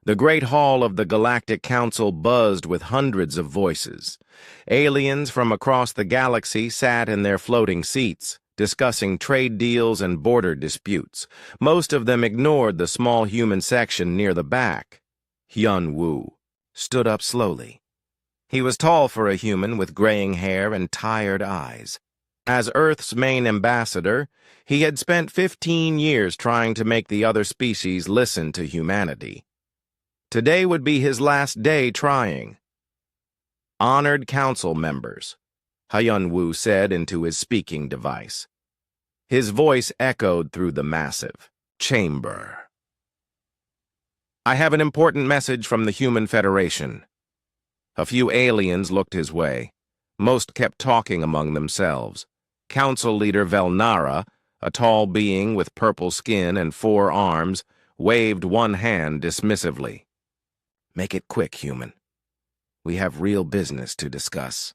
The great hall of the Galactic Council buzzed with hundreds of voices. Aliens from across the galaxy sat in their floating seats, discussing trade deals and border disputes. Most of them ignored the small human section near the back. Hyun-woo stood up slowly. He was tall for a human with graying hair and tired eyes. As Earth's main ambassador, he had spent 15 years trying to make the other species listen to humanity. Today would be his last day trying. "Honored council members," Hyun-woo said into his speaking device. His voice echoed through the massive chamber. "I have an important message from the Human Federation." A few aliens looked his way. Most kept talking among themselves. Council leader Velnara, a tall being with purple skin and 4 arms, waved one hand dismissively. "Make it quick, human. We have real business to discuss."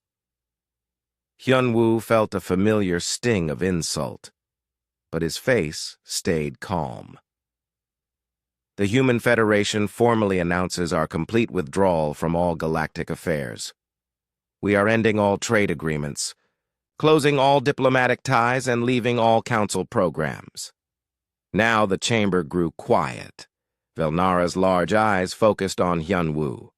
Hyun-woo felt a familiar sting of insult, but his face stayed calm. "The Human Federation formally announces our complete withdrawal from all galactic affairs. We are ending all trade agreements, closing all diplomatic ties, and leaving all council programs." Now the chamber grew quiet. Velnara's large eyes focused on Hyun-woo.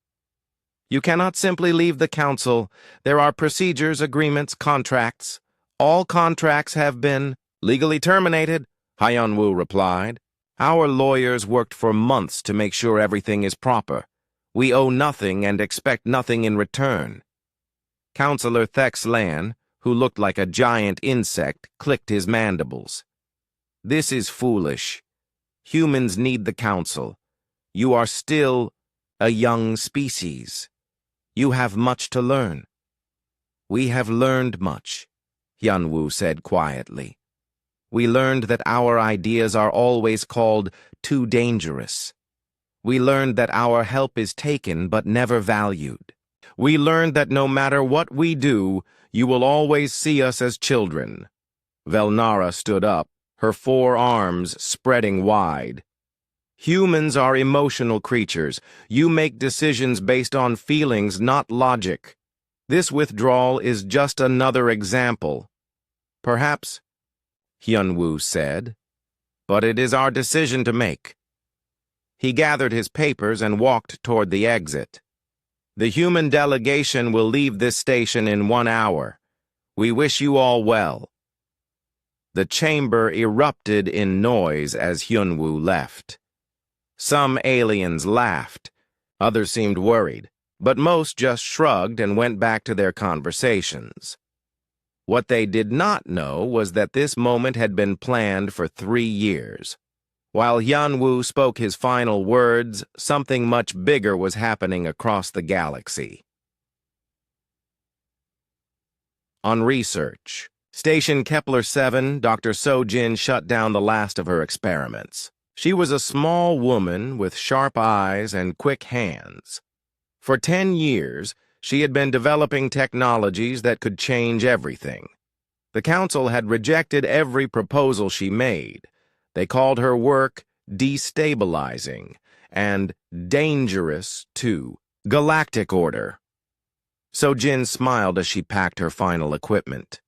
"You cannot simply leave the council. There are procedures, agreements, contracts. All contracts have been legally terminated," Hyun-woo replied. "Our lawyers worked for months to make sure everything is proper. We owe nothing and expect nothing in return." Counselor Thex Lan, who looked like a giant insect, clicked his mandibles. "This is foolish. Humans need the council. You are still a young species. You have much to learn." "We have learned much," Hyun-woo said quietly. "We learned that our ideas are always called too dangerous. We learned that our help is taken but never valued. We learned that no matter what we do, you will always see us as children." Velnara stood up, her 4 arms spreading wide. "Humans are emotional creatures. You make decisions based on feelings, not logic. This withdrawal is just another example." "Perhaps," Hyun-woo said, "but it is our decision to make." He gathered his papers and walked toward the exit. "The human delegation will leave this station in 1 hour. We wish you all well." The chamber erupted in noise as Hyun-woo left. Some aliens laughed. Others seemed worried, but most just shrugged and went back to their conversations. What they did not know was that this moment had been planned for 3 years. While Hyun-woo spoke his final words, something much bigger was happening across the galaxy. On research. Station Kepler-7, Dr. So-jin shut down the last of her experiments. She was a small woman with sharp eyes and quick hands. For 10 years, she had been developing technologies that could change everything. The council had rejected every proposal she made. They called her work destabilizing and dangerous to galactic order. So-jin smiled as she packed her final equipment.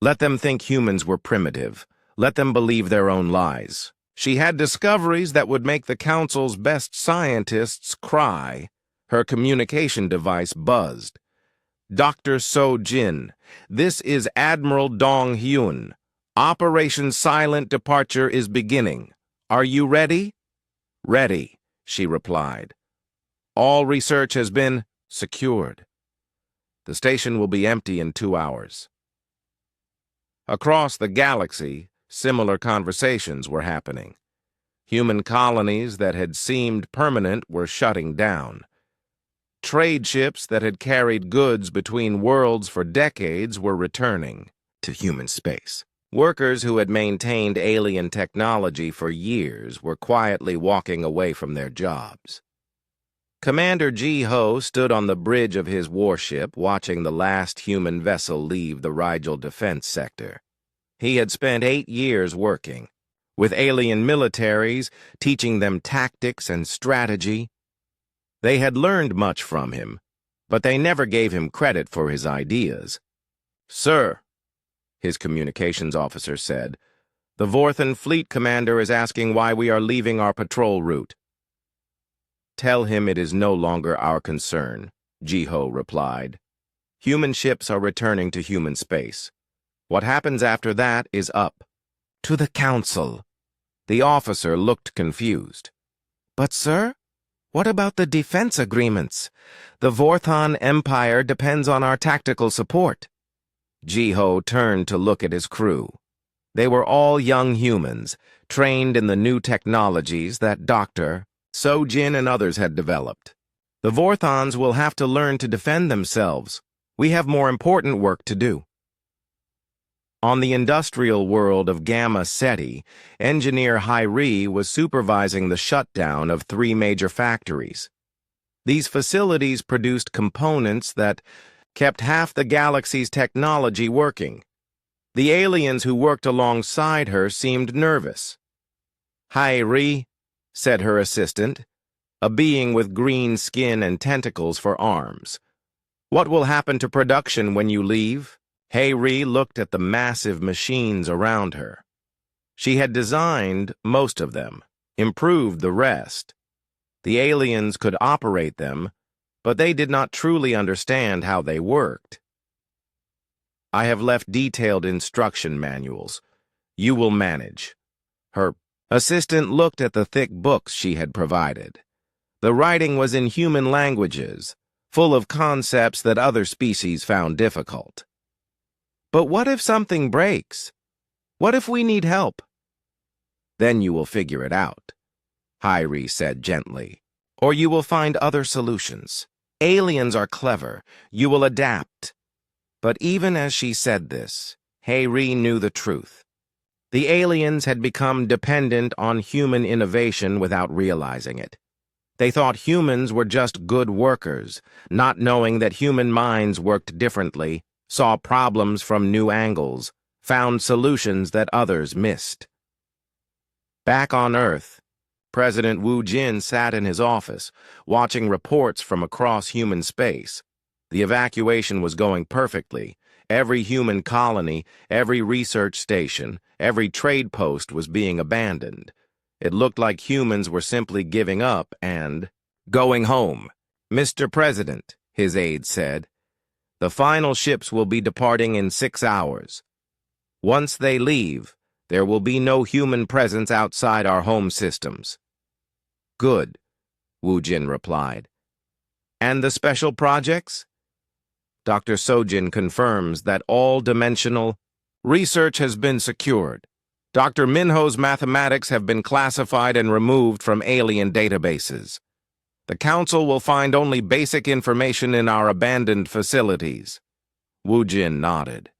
Let them think humans were primitive. Let them believe their own lies. She had discoveries that would make the council's best scientists cry. Her communication device buzzed. "Dr. So-jin, this is Admiral Dong-hyun. Operation Silent Departure is beginning. Are you ready?" "Ready," she replied. "All research has been secured. The station will be empty in 2 hours." Across the galaxy, similar conversations were happening. Human colonies that had seemed permanent were shutting down. Trade ships that had carried goods between worlds for decades were returning to human space. Workers who had maintained alien technology for years were quietly walking away from their jobs. Commander Ji-ho stood on the bridge of his warship watching the last human vessel leave the Rigel defense sector. He had spent 8 years working with alien militaries, teaching them tactics and strategy. They had learned much from him, but they never gave him credit for his ideas. "Sir," his communications officer said, "the Vorthan fleet commander is asking why we are leaving our patrol route." "Tell him it is no longer our concern," Jiho replied. "Human ships are returning to human space. What happens after that is up to the Council." The officer looked confused. "But, sir, what about the defense agreements? The Vorthan Empire depends on our tactical support." Jiho turned to look at his crew. They were all young humans, trained in the new technologies that Dr. Sojin and others had developed. "The Vorthans will have to learn to defend themselves. We have more important work to do." On the industrial world of Gamma Ceti, engineer Hyri was supervising the shutdown of 3 major factories. These facilities produced components that kept half the galaxy's technology working. The aliens who worked alongside her seemed nervous. "Hyri," said her assistant, a being with green skin and tentacles for arms. "What will happen to production when you leave?" Hyri looked at the massive machines around her. She had designed most of them, improved the rest. The aliens could operate them, but they did not truly understand how they worked. "I have left detailed instruction manuals. You will manage." Her assistant looked at the thick books she had provided. The writing was in human languages, full of concepts that other species found difficult. "But what if something breaks? What if we need help?" "Then you will figure it out," Hyri said gently. "Or you will find other solutions. Aliens are clever. You will adapt." But even as she said this, Hyri knew the truth. The aliens had become dependent on human innovation without realizing it. They thought humans were just good workers, not knowing that human minds worked differently, saw problems from new angles, found solutions that others missed. Back on Earth, President Wu Jin sat in his office, watching reports from across human space. The evacuation was going perfectly. Every human colony, every research station, every trade post was being abandoned. It looked like humans were simply giving up and going home. "Mr. President," his aide said, "the final ships will be departing in 6 hours. Once they leave, there will be no human presence outside our home systems." "Good," Wu Jin replied. "And the special projects?" Dr. Sojin confirms that all-dimensional research has been secured. Dr. Minho's mathematics have been classified and removed from alien databases. The Council will find only basic information in our abandoned facilities. Wu Jin nodded.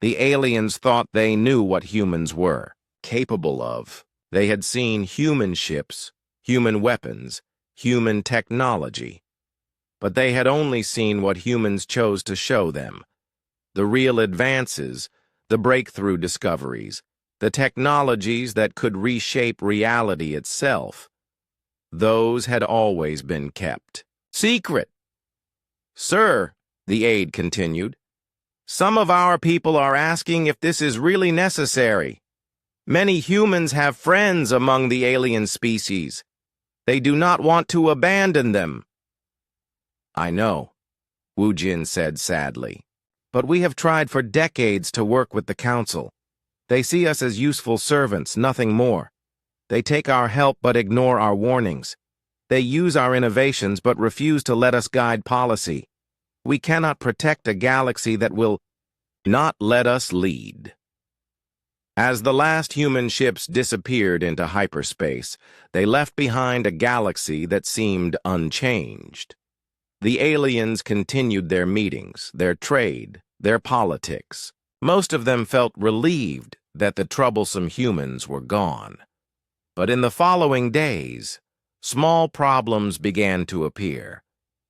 The aliens thought they knew what humans were capable of. They had seen human ships, human weapons, human technology. But they had only seen what humans chose to show them. The real advances, the breakthrough discoveries, the technologies that could reshape reality itself. Those had always been kept secret. "Sir," the aide continued, "some of our people are asking if this is really necessary. Many humans have friends among the alien species. They do not want to abandon them." "I know," Wu Jin said sadly, "but we have tried for decades to work with the Council. They see us as useful servants, nothing more. They take our help but ignore our warnings. They use our innovations but refuse to let us guide policy. We cannot protect a galaxy that will not let us lead." As the last human ships disappeared into hyperspace, they left behind a galaxy that seemed unchanged. The aliens continued their meetings, their trade, their politics. Most of them felt relieved that the troublesome humans were gone. But in the following days, small problems began to appear.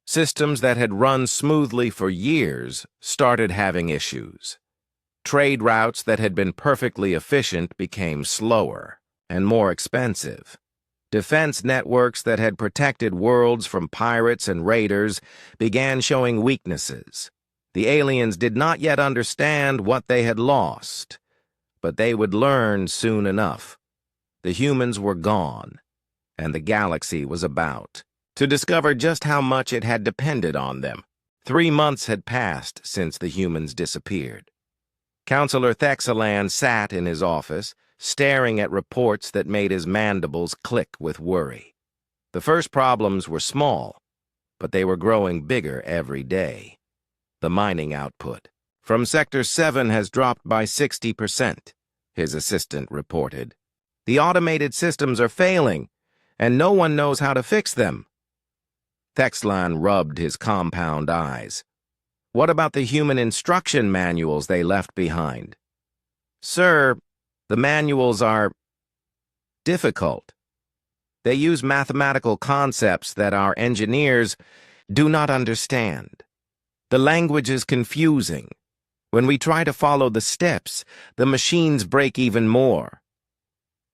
Systems that had run smoothly for years started having issues. Trade routes that had been perfectly efficient became slower and more expensive. Defense networks that had protected worlds from pirates and raiders began showing weaknesses. The aliens did not yet understand what they had lost, but they would learn soon enough. The humans were gone, and the galaxy was about to discover just how much it had depended on them. 3 months had passed since the humans disappeared. Counselor Thexalan sat in his office, staring at reports that made his mandibles click with worry. The first problems were small, but they were growing bigger every day. The mining output from Sector 7 has dropped by 60%, his assistant reported. The automated systems are failing, and no one knows how to fix them. Thexlan rubbed his compound eyes. What about the human instruction manuals they left behind? Sir, the manuals are difficult. They use mathematical concepts that our engineers do not understand. The language is confusing. When we try to follow the steps, the machines break even more.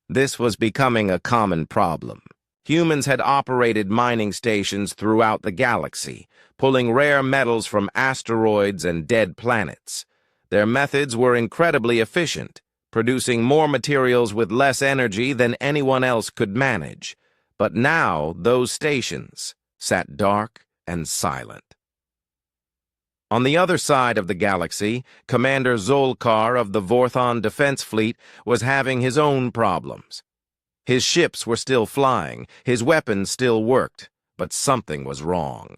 This was becoming a common problem. Humans had operated mining stations throughout the galaxy, pulling rare metals from asteroids and dead planets. Their methods were incredibly efficient, producing more materials with less energy than anyone else could manage. But now those stations sat dark and silent. On the other side of the galaxy, Commander Zolkar of the Vorthon Defense Fleet was having his own problems. His ships were still flying, his weapons still worked, but something was wrong.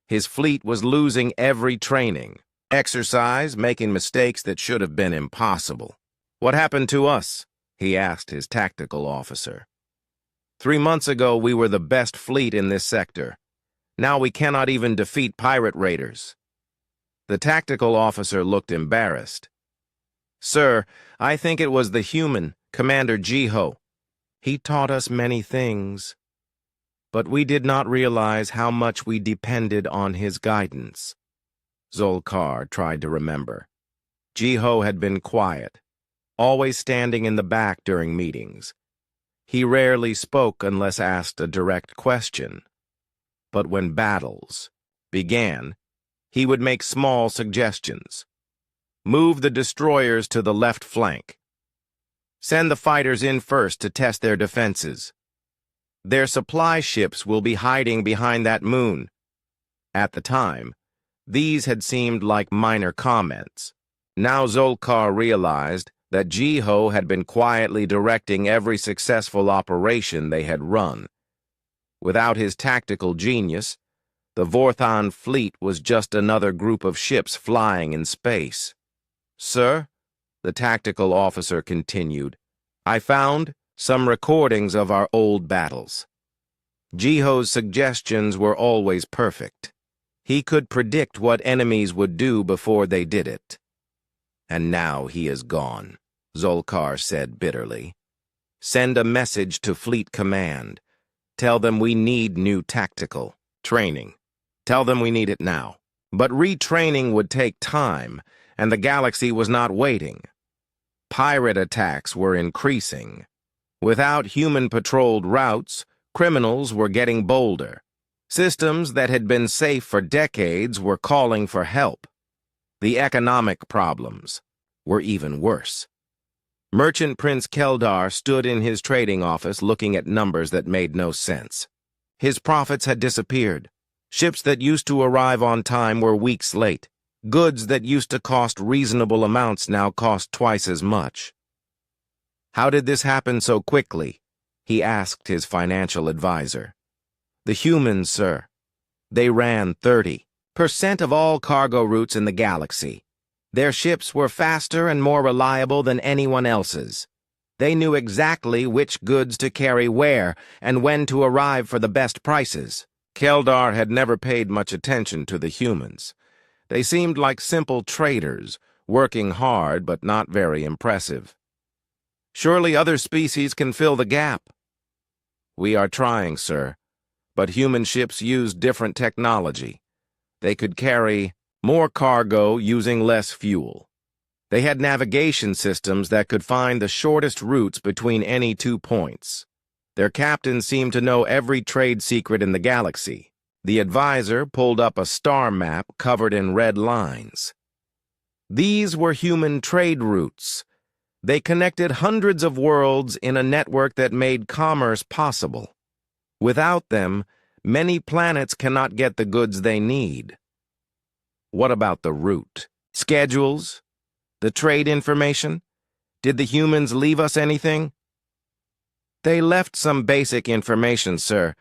His fleet was losing every training, exercise, making mistakes that should have been impossible. What happened to us? He asked his tactical officer. 3 months ago, we were the best fleet in this sector. Now we cannot even defeat pirate raiders. The tactical officer looked embarrassed. Sir, I think it was the human, Commander Jiho. He taught us many things, but we did not realize how much we depended on his guidance. Zolkar tried to remember. Jiho had been quiet, always standing in the back during meetings. He rarely spoke unless asked a direct question. But when battles began, he would make small suggestions. Move the destroyers to the left flank. Send the fighters in first to test their defenses. Their supply ships will be hiding behind that moon. At the time, these had seemed like minor comments. Now Zolkar realized that Jiho had been quietly directing every successful operation they had run. Without his tactical genius, the Vorthon fleet was just another group of ships flying in space. Sir, the tactical officer continued, I found some recordings of our old battles. Jiho's suggestions were always perfect. He could predict what enemies would do before they did it. And now he is gone, Zolkar said bitterly. Send a message to Fleet Command. Tell them we need new tactical training. Tell them we need it now. But retraining would take time, and the galaxy was not waiting. Pirate attacks were increasing. Without human-patrolled routes, criminals were getting bolder. Systems that had been safe for decades were calling for help. The economic problems were even worse. Merchant Prince Keldar stood in his trading office looking at numbers that made no sense. His profits had disappeared. Ships that used to arrive on time were weeks late. Goods that used to cost reasonable amounts now cost twice as much. How did this happen so quickly? He asked his financial advisor. The humans, sir. They ran 30% of all cargo routes in the galaxy. Their ships were faster and more reliable than anyone else's. They knew exactly which goods to carry where and when to arrive for the best prices. Keldar had never paid much attention to the humans. They seemed like simple traders, working hard but not very impressive. Surely other species can fill the gap. We are trying, sir, but human ships use different technology. They could carry more cargo using less fuel. They had navigation systems that could find the shortest routes between any 2 points. Their captain seemed to know every trade secret in the galaxy. The advisor pulled up a star map covered in red lines. These were human trade routes. They connected hundreds of worlds in a network that made commerce possible. Without them, many planets cannot get the goods they need. What about the route? Schedules? The trade information? Did the humans leave us anything? They left some basic information, sir,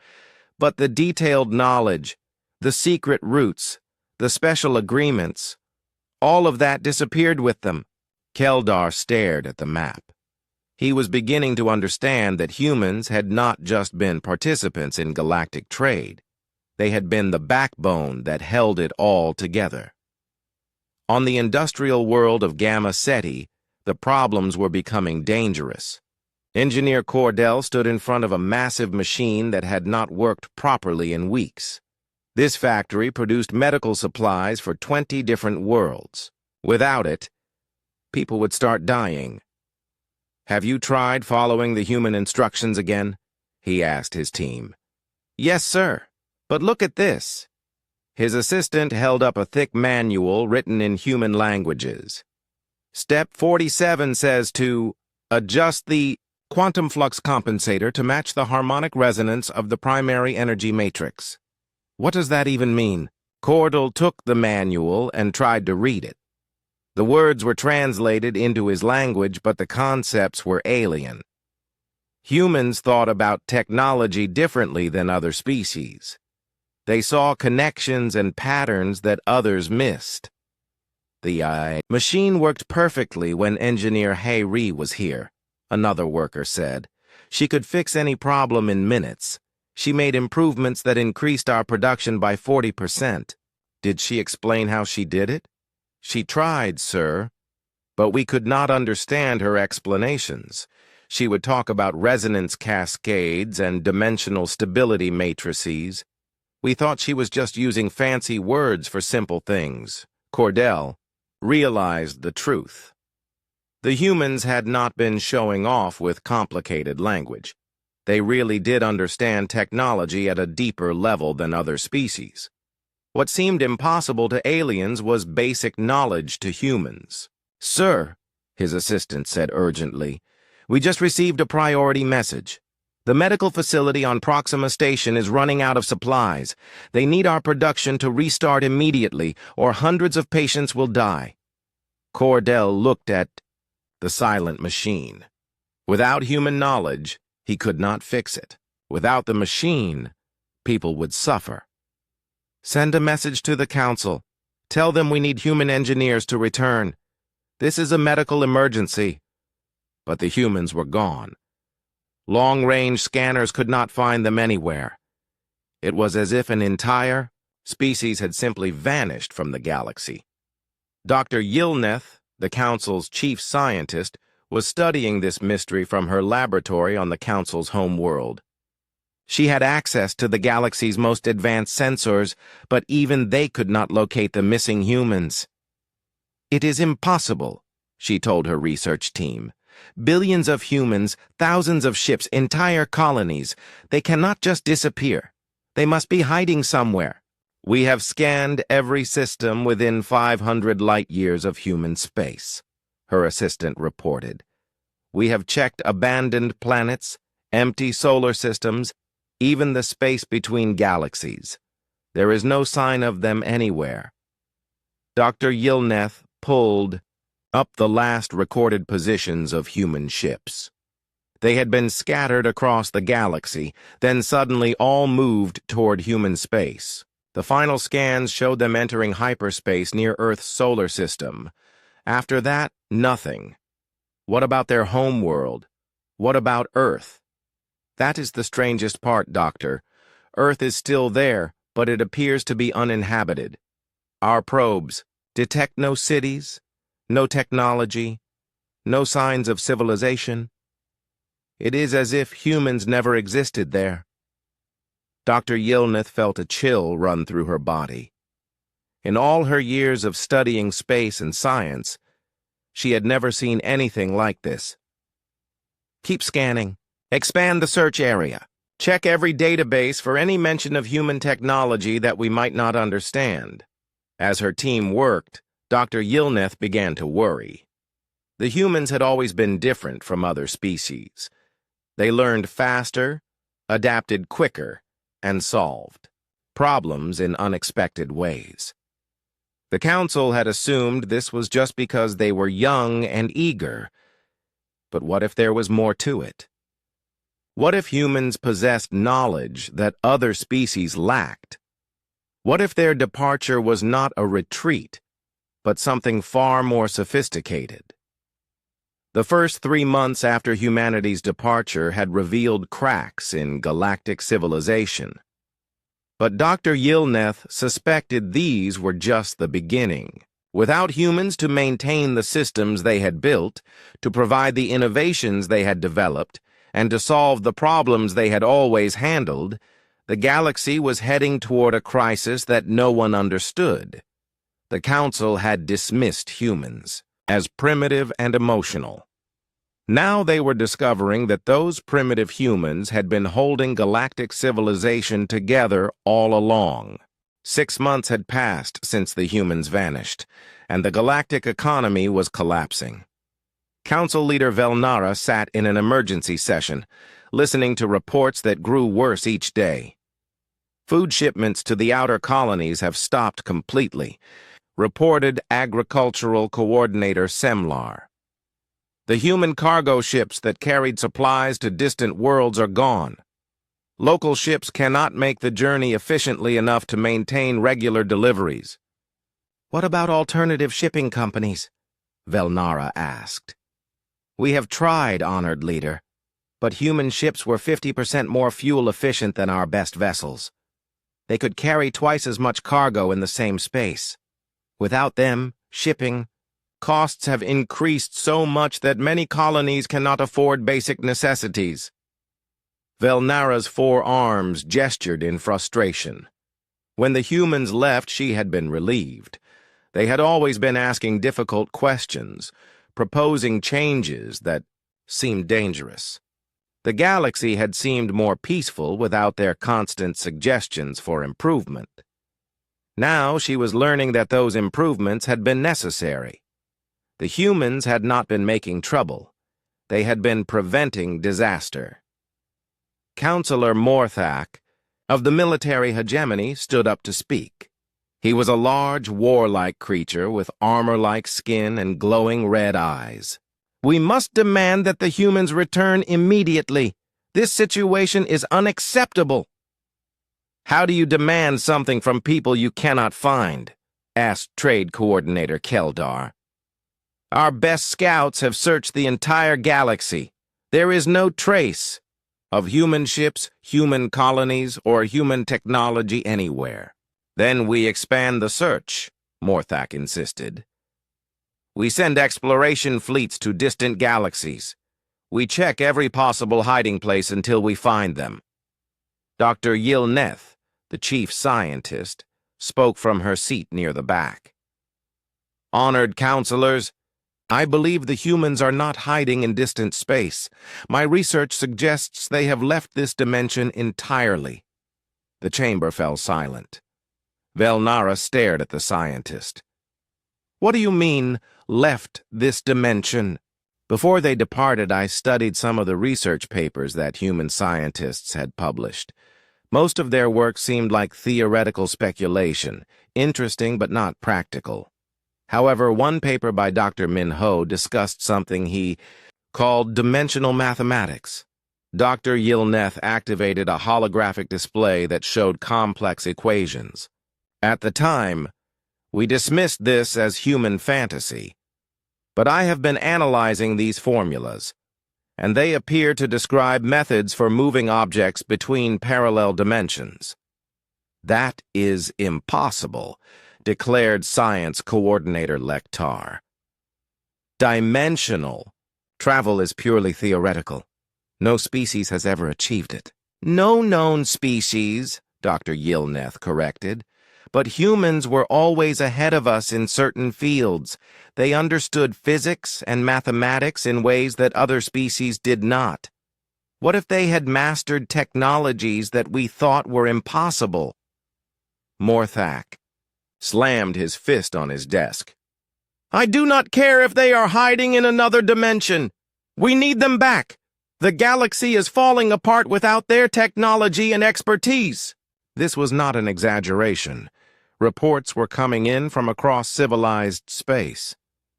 but the detailed knowledge, the secret routes, the special agreements, all of that disappeared with them. Keldar stared at the map. He was beginning to understand that humans had not just been participants in galactic trade. They had been the backbone that held it all together. On the industrial world of Gamma Ceti, the problems were becoming dangerous. Engineer Cordell stood in front of a massive machine that had not worked properly in weeks. This factory produced medical supplies for 20 different worlds. Without it, people would start dying. "Have you tried following the human instructions again?" he asked his team. "Yes, sir. But look at this." His assistant held up a thick manual written in human languages. "Step 47 says to adjust the quantum flux compensator to match the harmonic resonance of the primary energy matrix." What does that even mean? Cordell took the manual and tried to read it. The words were translated into his language, but the concepts were alien. Humans thought about technology differently than other species. They saw connections and patterns that others missed. The machine worked perfectly when Engineer Hayri was here, another worker said. She could fix any problem in minutes. She made improvements that increased our production by 40%. Did she explain how she did it? She tried, sir, but we could not understand her explanations. She would talk about resonance cascades and dimensional stability matrices. We thought she was just using fancy words for simple things. Cordell realized the truth. The humans had not been showing off with complicated language. They really did understand technology at a deeper level than other species. What seemed impossible to aliens was basic knowledge to humans. "Sir," his assistant said urgently, "we just received a priority message. The medical facility on Proxima Station is running out of supplies. They need our production to restart immediately, or hundreds of patients will die." Cordell looked at the silent machine. Without human knowledge, he could not fix it. Without the machine, people would suffer. "Send a message to the Council. Tell them we need human engineers to return. This is a medical emergency." But the humans were gone. Long-range scanners could not find them anywhere. It was as if an entire species had simply vanished from the galaxy. Dr. Yilneth, the Council's chief scientist, was studying this mystery from her laboratory on the Council's home world. She had access to the galaxy's most advanced sensors, but even they could not locate the missing humans. "It is impossible," she told her research team. "Billions of humans, thousands of ships, entire colonies. They cannot just disappear. They must be hiding somewhere. We have scanned every system within 500 light-years of human space," her assistant reported. "We have checked abandoned planets, empty solar systems, even the space between galaxies. There is no sign of them anywhere." Dr. Yilneth pulled up the last recorded positions of human ships. They had been scattered across the galaxy, then suddenly all moved toward human space. The final scans showed them entering hyperspace near Earth's solar system. After that, nothing. What about their home world? What about Earth? That is the strangest part, Doctor. Earth is still there, but it appears to be uninhabited. Our probes detect no cities, no technology, no signs of civilization. It is as if humans never existed there. Dr. Yilneth felt a chill run through her body. In all her years of studying space and science, she had never seen anything like this. "Keep scanning," Expand the search area. Check every database for any mention of human technology that we might not understand. As her team worked, Dr. Yilneth began to worry. The humans had always been different from other species. They learned faster, adapted quicker, and solved problems in unexpected ways. The Council had assumed this was just because they were young and eager. But what if there was more to it? What if humans possessed knowledge that other species lacked? What if their departure was not a retreat, but something far more sophisticated? The first 3 months after humanity's departure had revealed cracks in galactic civilization. But Dr. Yilneth suspected these were just the beginning. Without humans to maintain the systems they had built, to provide the innovations they had developed, and to solve the problems they had always handled, the galaxy was heading toward a crisis that no one understood. The Council had dismissed humans as primitive and emotional. Now they were discovering that those primitive humans had been holding galactic civilization together all along. 6 months had passed since the humans vanished, and the galactic economy was collapsing. Council leader Velnara sat in an emergency session, listening to reports that grew worse each day. Food shipments to the outer colonies have stopped completely, reported Agricultural Coordinator Semlar. The human cargo ships that carried supplies to distant worlds are gone. Local ships cannot make the journey efficiently enough to maintain regular deliveries. "What about alternative shipping companies?" Velnara asked. "We have tried, honored leader, but human ships were 50% more fuel efficient than our best vessels. They could carry twice as much cargo in the same space. Without them, shipping costs have increased so much that many colonies cannot afford basic necessities." Velnara's 4 arms gestured in frustration. When the humans left, she had been relieved. They had always been asking difficult questions, proposing changes that seemed dangerous. The galaxy had seemed more peaceful without their constant suggestions for improvement. Now she was learning that those improvements had been necessary. The humans had not been making trouble. They had been preventing disaster. Counselor Morthak of the military hegemony stood up to speak. He was a large, warlike creature with armor-like skin and glowing red eyes. "We must demand that the humans return immediately. This situation is unacceptable." "How do you demand something from people you cannot find?" asked Trade Coordinator Keldar. "Our best scouts have searched the entire galaxy. There is no trace of human ships, human colonies, or human technology anywhere." "Then we expand the search," Morthak insisted. "We send exploration fleets to distant galaxies. We check every possible hiding place until we find them." Dr. Yilneth, the chief scientist, spoke from her seat near the back. "Honored counselors, I believe the humans are not hiding in distant space. My research suggests they have left this dimension entirely." The chamber fell silent. Velnara stared at the scientist. "What do you mean, left this dimension?" "Before they departed, I studied some of the research papers that human scientists had published. Most of their work seemed like theoretical speculation, interesting but not practical. However, one paper by Dr. Min Ho discussed something he called dimensional mathematics. Dr. Yilneth activated a holographic display that showed complex equations. At the time, we dismissed this as human fantasy. But I have been analyzing these formulas, and they appear to describe methods for moving objects between parallel dimensions. "That is impossible," declared Science Coordinator Lektar. "Dimensional. Travel is purely theoretical. No species has ever achieved it." "No known species," Dr. Yilneth corrected. "But humans were always ahead of us in certain fields. They understood physics and mathematics in ways that other species did not." What if they had mastered technologies that we thought were impossible? Morthak slammed his fist on his desk. I do not care if they are hiding in another dimension. We need them back. The galaxy is falling apart without their technology and expertise. This was not an exaggeration. Reports were coming in from across civilized space.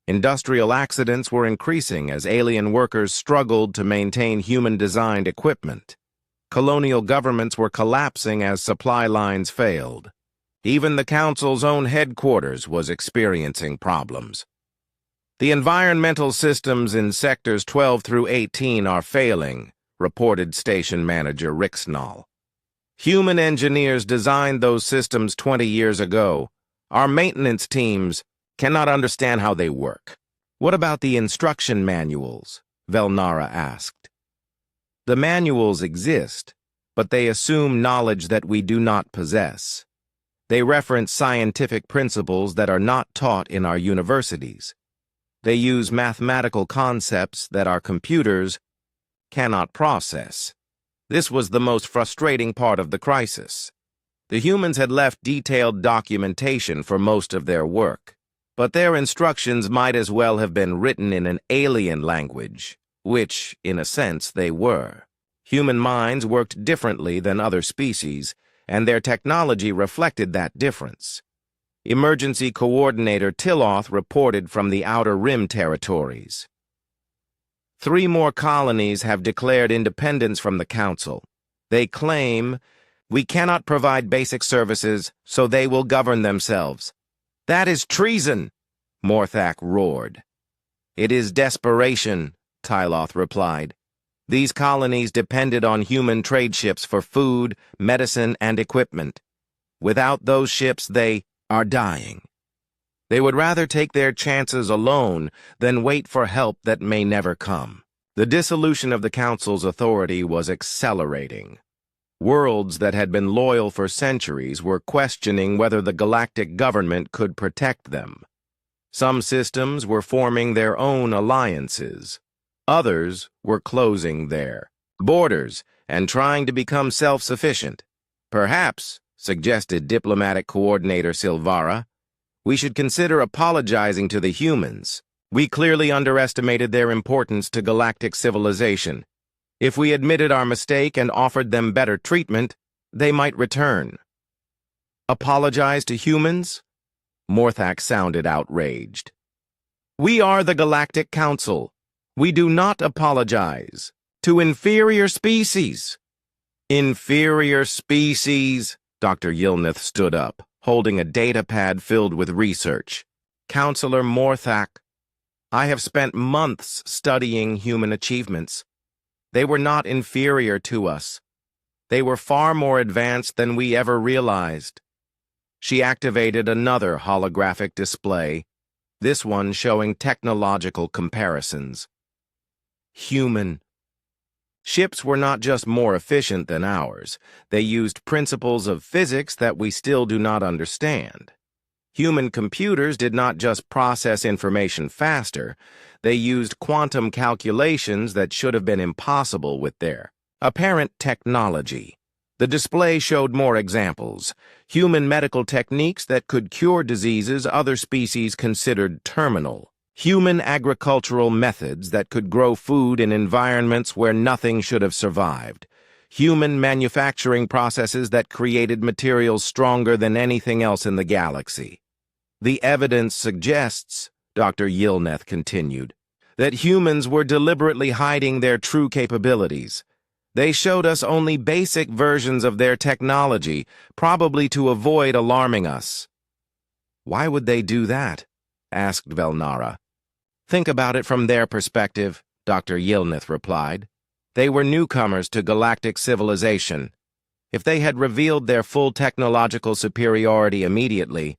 Industrial accidents were increasing as alien workers struggled to maintain human-designed equipment. Colonial governments were collapsing as supply lines failed. Even the Council's own headquarters was experiencing problems. The environmental systems in Sectors 12 through 18 are failing, reported Station Manager Rixnall. Human engineers designed those systems 20 years ago. Our maintenance teams cannot understand how they work. What about the instruction manuals? Velnara asked. The manuals exist, but they assume knowledge that we do not possess. They reference scientific principles that are not taught in our universities. They use mathematical concepts that our computers cannot process. This was the most frustrating part of the crisis. The humans had left detailed documentation for most of their work, but their instructions might as well have been written in an alien language, which, in a sense, they were. Human minds worked differently than other species, and their technology reflected that difference. Emergency Coordinator Tilloth reported from the Outer Rim territories. 3 more colonies have declared independence from the Council. They claim, we cannot provide basic services, so they will govern themselves. That is treason, Morthak roared. It is desperation, Tilloth replied. These colonies depended on human trade ships for food, medicine, and equipment. Without those ships, they are dying. They would rather take their chances alone than wait for help that may never come. The dissolution of the Council's authority was accelerating. Worlds that had been loyal for centuries were questioning whether the galactic government could protect them. Some systems were forming their own alliances. Others were closing their borders and trying to become self-sufficient. Perhaps, suggested Diplomatic Coordinator Silvara, we should consider apologizing to the humans. We clearly underestimated their importance to galactic civilization. If we admitted our mistake and offered them better treatment, they might return. Apologize to humans? Morthak sounded outraged. We are the Galactic Council. We do not apologize to inferior species. Inferior species? Dr. Yilnith stood up, holding a data pad filled with research. Counselor Morthak, I have spent months studying human achievements. They were not inferior to us. They were far more advanced than we ever realized. She activated another holographic display, this one showing technological comparisons. Human. Ships were not just more efficient than ours. They used principles of physics that we still do not understand. Human computers did not just process information faster. They used quantum calculations that should have been impossible with their apparent technology. The display showed more examples. Human medical techniques that could cure diseases other species considered terminal. Human agricultural methods that could grow food in environments where nothing should have survived. Human manufacturing processes that created materials stronger than anything else in the galaxy. The evidence suggests, Dr. Yilneth continued, that humans were deliberately hiding their true capabilities. They showed us only basic versions of their technology, probably to avoid alarming us. Why would they do that? Asked Velnara. Think about it from their perspective, Dr. Yilnith replied. They were newcomers to galactic civilization. If they had revealed their full technological superiority immediately,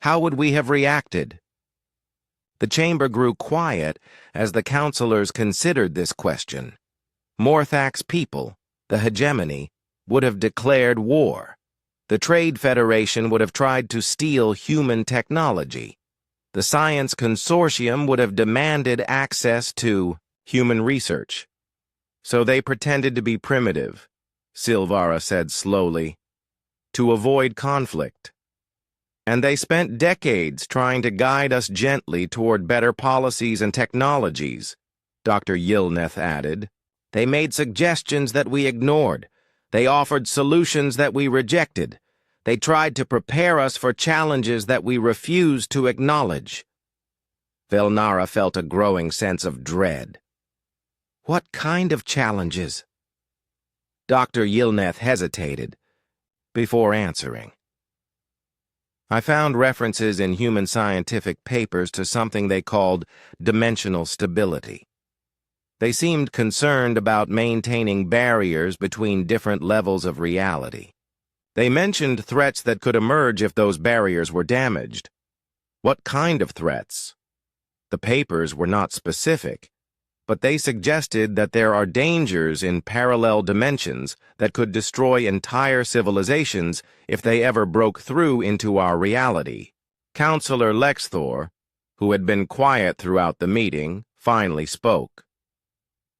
how would we have reacted? The chamber grew quiet as the counselors considered this question. Morthak's people, the hegemony, would have declared war. The Trade Federation would have tried to steal human technology. The Science Consortium would have demanded access to human research. So they pretended to be primitive, Silvara said slowly, to avoid conflict. And they spent decades trying to guide us gently toward better policies and technologies, Dr. Yilneth added. They made suggestions that we ignored. They offered solutions that we rejected. They tried to prepare us for challenges that we refused to acknowledge. Velnara felt a growing sense of dread. What kind of challenges? Dr. Yilneth hesitated before answering. I found references in human scientific papers to something they called dimensional stability. They seemed concerned about maintaining barriers between different levels of reality. They mentioned threats that could emerge if those barriers were damaged. What kind of threats? The papers were not specific, but they suggested that there are dangers in parallel dimensions that could destroy entire civilizations if they ever broke through into our reality. Counselor Lexthor, who had been quiet throughout the meeting, finally spoke.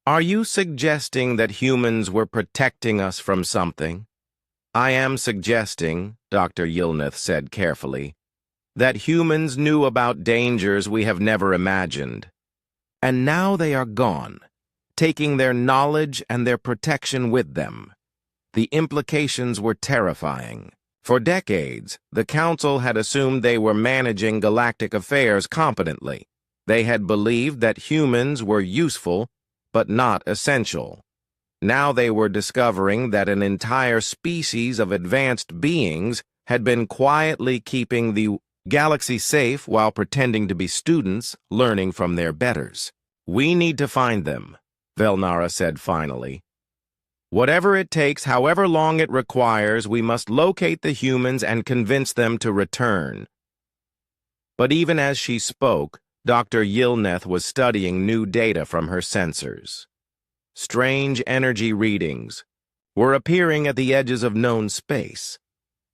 Are you suggesting that humans were protecting us from something? I am suggesting, Dr. Yilneth said carefully, that humans knew about dangers we have never imagined. And now they are gone, taking their knowledge and their protection with them. The implications were terrifying. For decades, the Council had assumed they were managing galactic affairs competently. They had believed that humans were useful, but not essential. Now they were discovering that an entire species of advanced beings had been quietly keeping the galaxy safe while pretending to be students, learning from their betters. We need to find them, Velnara said finally. Whatever it takes, however long it requires, we must locate the humans and convince them to return. But even as she spoke, Dr. Yilneth was studying new data from her sensors. Strange energy readings were appearing at the edges of known space.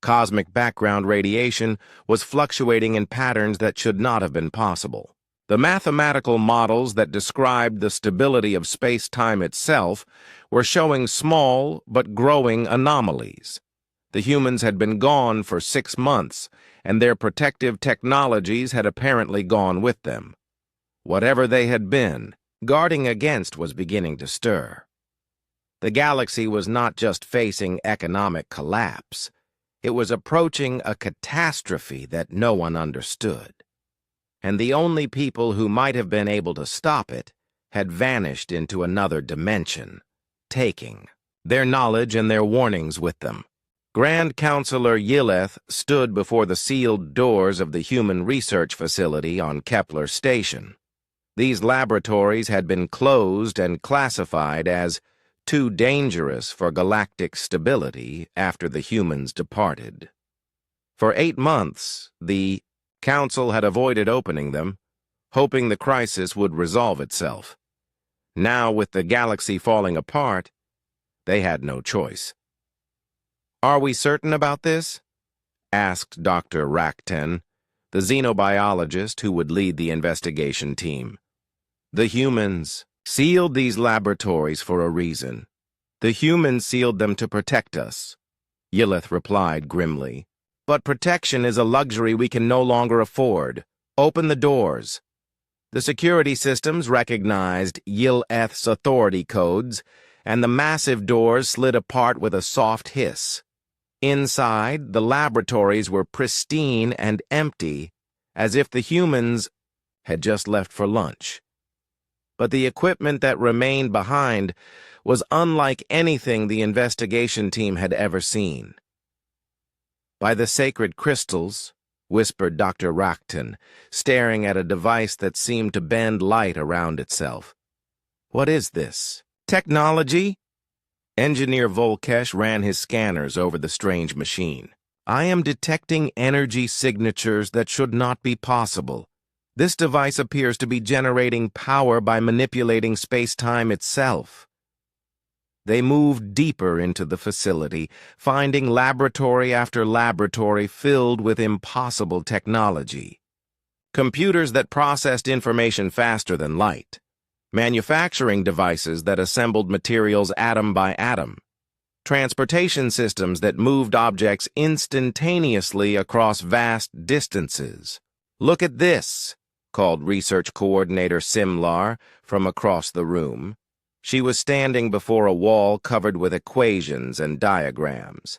Cosmic background radiation was fluctuating in patterns that should not have been possible. The mathematical models that described the stability of space-time itself were showing small but growing anomalies. The humans had been gone for 6 months, and their protective technologies had apparently gone with them. Whatever they had been, guarding against was beginning to stir. The galaxy was not just facing economic collapse. It was approaching a catastrophe that no one understood. And the only people who might have been able to stop it had vanished into another dimension, taking their knowledge and their warnings with them. Grand Counselor Yileth stood before the sealed doors of the Human Research Facility on Kepler Station. These laboratories had been closed and classified as too dangerous for galactic stability after the humans departed. For 8 months, the Council had avoided opening them, hoping the crisis would resolve itself. Now, with the galaxy falling apart, they had no choice. Are we certain about this? Asked Dr. Rakten, the xenobiologist who would lead the investigation team. The humans sealed these laboratories for a reason. The humans sealed them to protect us, Yileth replied grimly. But protection is a luxury we can no longer afford. Open the doors. The security systems recognized Yileth's authority codes, and the massive doors slid apart with a soft hiss. Inside, the laboratories were pristine and empty, as if the humans had just left for lunch. But the equipment that remained behind was unlike anything the investigation team had ever seen. By the sacred crystals, whispered Dr. Rakten, staring at a device that seemed to bend light around itself. What is this? Technology? Engineer Volkesh ran his scanners over the strange machine. I am detecting energy signatures that should not be possible. This device appears to be generating power by manipulating space-time itself. They moved deeper into the facility, finding laboratory after laboratory filled with impossible technology. Computers that processed information faster than light. manufacturing devices that assembled materials atom by atom, transportation systems that moved objects instantaneously across vast distances. "Look at this," called research coordinator Simlar from across the room. She was standing before a wall covered with equations and diagrams.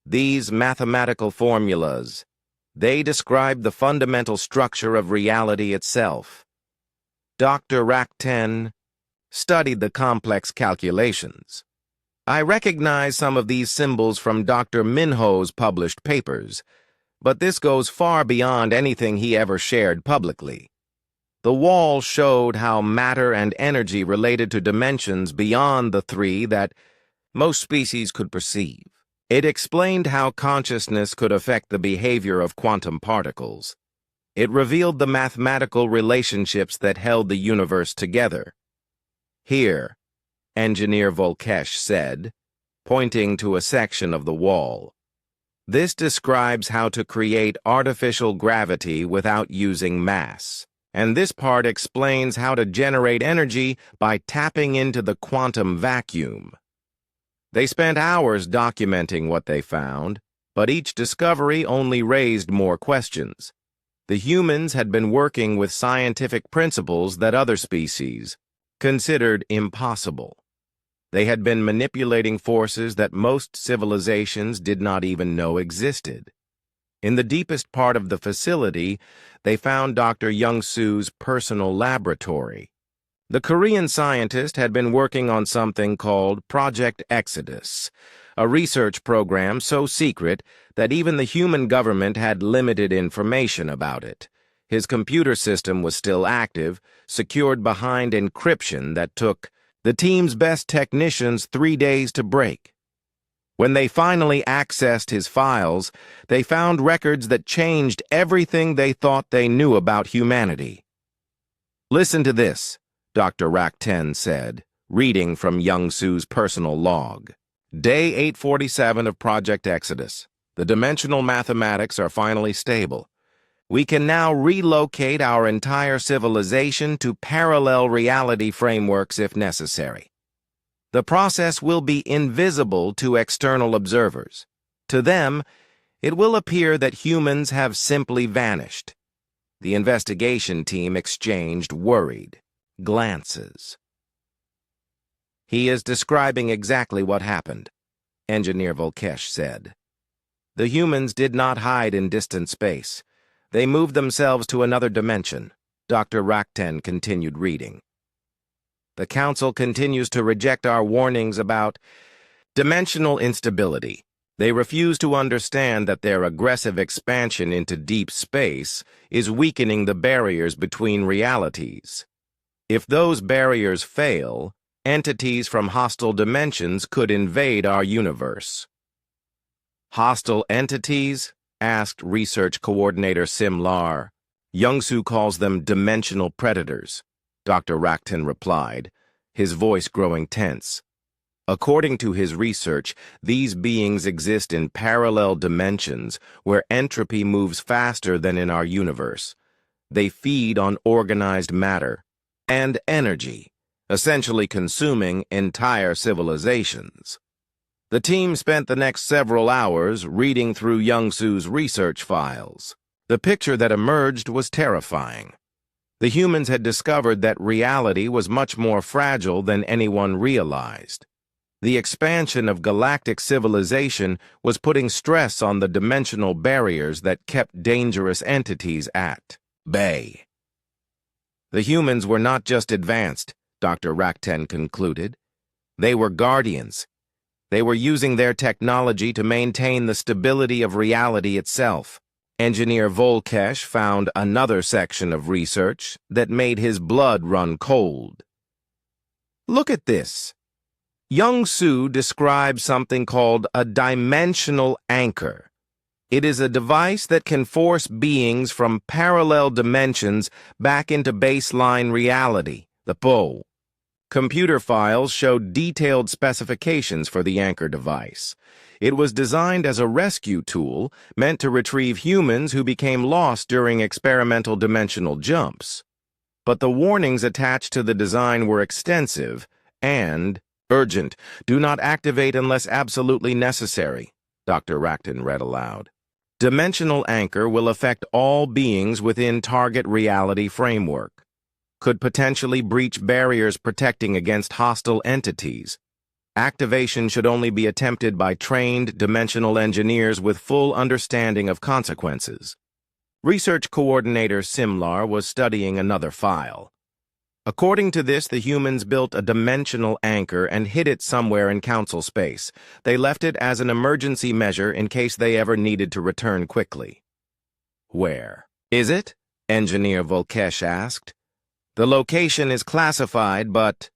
"These mathematical formulas, they describe the fundamental structure of reality itself." Dr. Rakten studied the complex calculations. "I recognize some of these symbols from Dr. Minho's published papers, but this goes far beyond anything he ever shared publicly." The wall showed how matter and energy related to dimensions beyond the three that most species could perceive. It explained how consciousness could affect the behavior of quantum particles. It revealed the mathematical relationships that held the universe together. "Here," Engineer Volkesh said, pointing to a section of the wall. "This describes how to create artificial gravity without using mass. And this part explains how to generate energy by tapping into the quantum vacuum." They spent hours documenting what they found, but each discovery only raised more questions. The humans had been working with scientific principles that other species considered impossible. They had been manipulating forces that most civilizations did not even know existed. In the deepest part of the facility, they found Dr. Young-Soo's personal laboratory. The Korean scientist had been working on something called Project Exodus, a research program so secret that even the human government had limited information about it. His computer system was still active, secured behind encryption that took the team's best technicians 3 days to break. When they finally accessed his files, they found records that changed everything they thought they knew about humanity. "Listen to this," Dr. Rakten said, reading from Young-Soo's personal log. "Day 847 of Project Exodus. The dimensional mathematics are finally stable. We can now relocate our entire civilization to parallel reality frameworks if necessary. The process will be invisible to external observers. To them, it will appear that humans have simply vanished." The investigation team exchanged worried glances. "He is describing exactly what happened," Engineer Volkesh said. "The humans did not hide in distant space. They moved themselves to another dimension." Dr. Rakten continued reading. "The Council continues to reject our warnings about dimensional instability. They refuse to understand that their aggressive expansion into deep space is weakening the barriers between realities. If those barriers fail, entities from hostile dimensions could invade our universe." "Hostile entities?" asked Research Coordinator Simlar. "Young-Soo calls them dimensional predators," Dr. Rakten replied, his voice growing tense. According to his research, these beings exist in parallel dimensions where entropy moves faster than in our universe. They feed on organized matter and energy, essentially consuming entire civilizations. The team spent the next several hours reading through Young-Soo's research files. The picture that emerged was terrifying. The humans had discovered that reality was much more fragile than anyone realized. The expansion of galactic civilization was putting stress on the dimensional barriers that kept dangerous entities at bay. The humans were not just advanced, Dr. Rakten concluded. They were guardians. They were using their technology to maintain the stability of reality itself. Engineer Volkesh found another section of research that made his blood run cold. "Look at this." Young-Soo describes something called a dimensional anchor. It is a device that can force beings from parallel dimensions back into baseline reality, the PO. Computer files showed detailed specifications for the anchor device. It was designed as a rescue tool meant to retrieve humans who became lost during experimental dimensional jumps. But the warnings attached to the design were extensive and urgent. Do not activate unless absolutely necessary, Dr. Racton read aloud. Dimensional anchor will affect all beings within target reality framework. Could potentially breach barriers protecting against hostile entities. Activation should only be attempted by trained dimensional engineers with full understanding of consequences. Research coordinator Simlar was studying another file. According to this, the humans built a dimensional anchor and hid it somewhere in council space. They left it as an emergency measure in case they ever needed to return quickly. Where is it? Engineer Volkesh asked. The location is classified, but...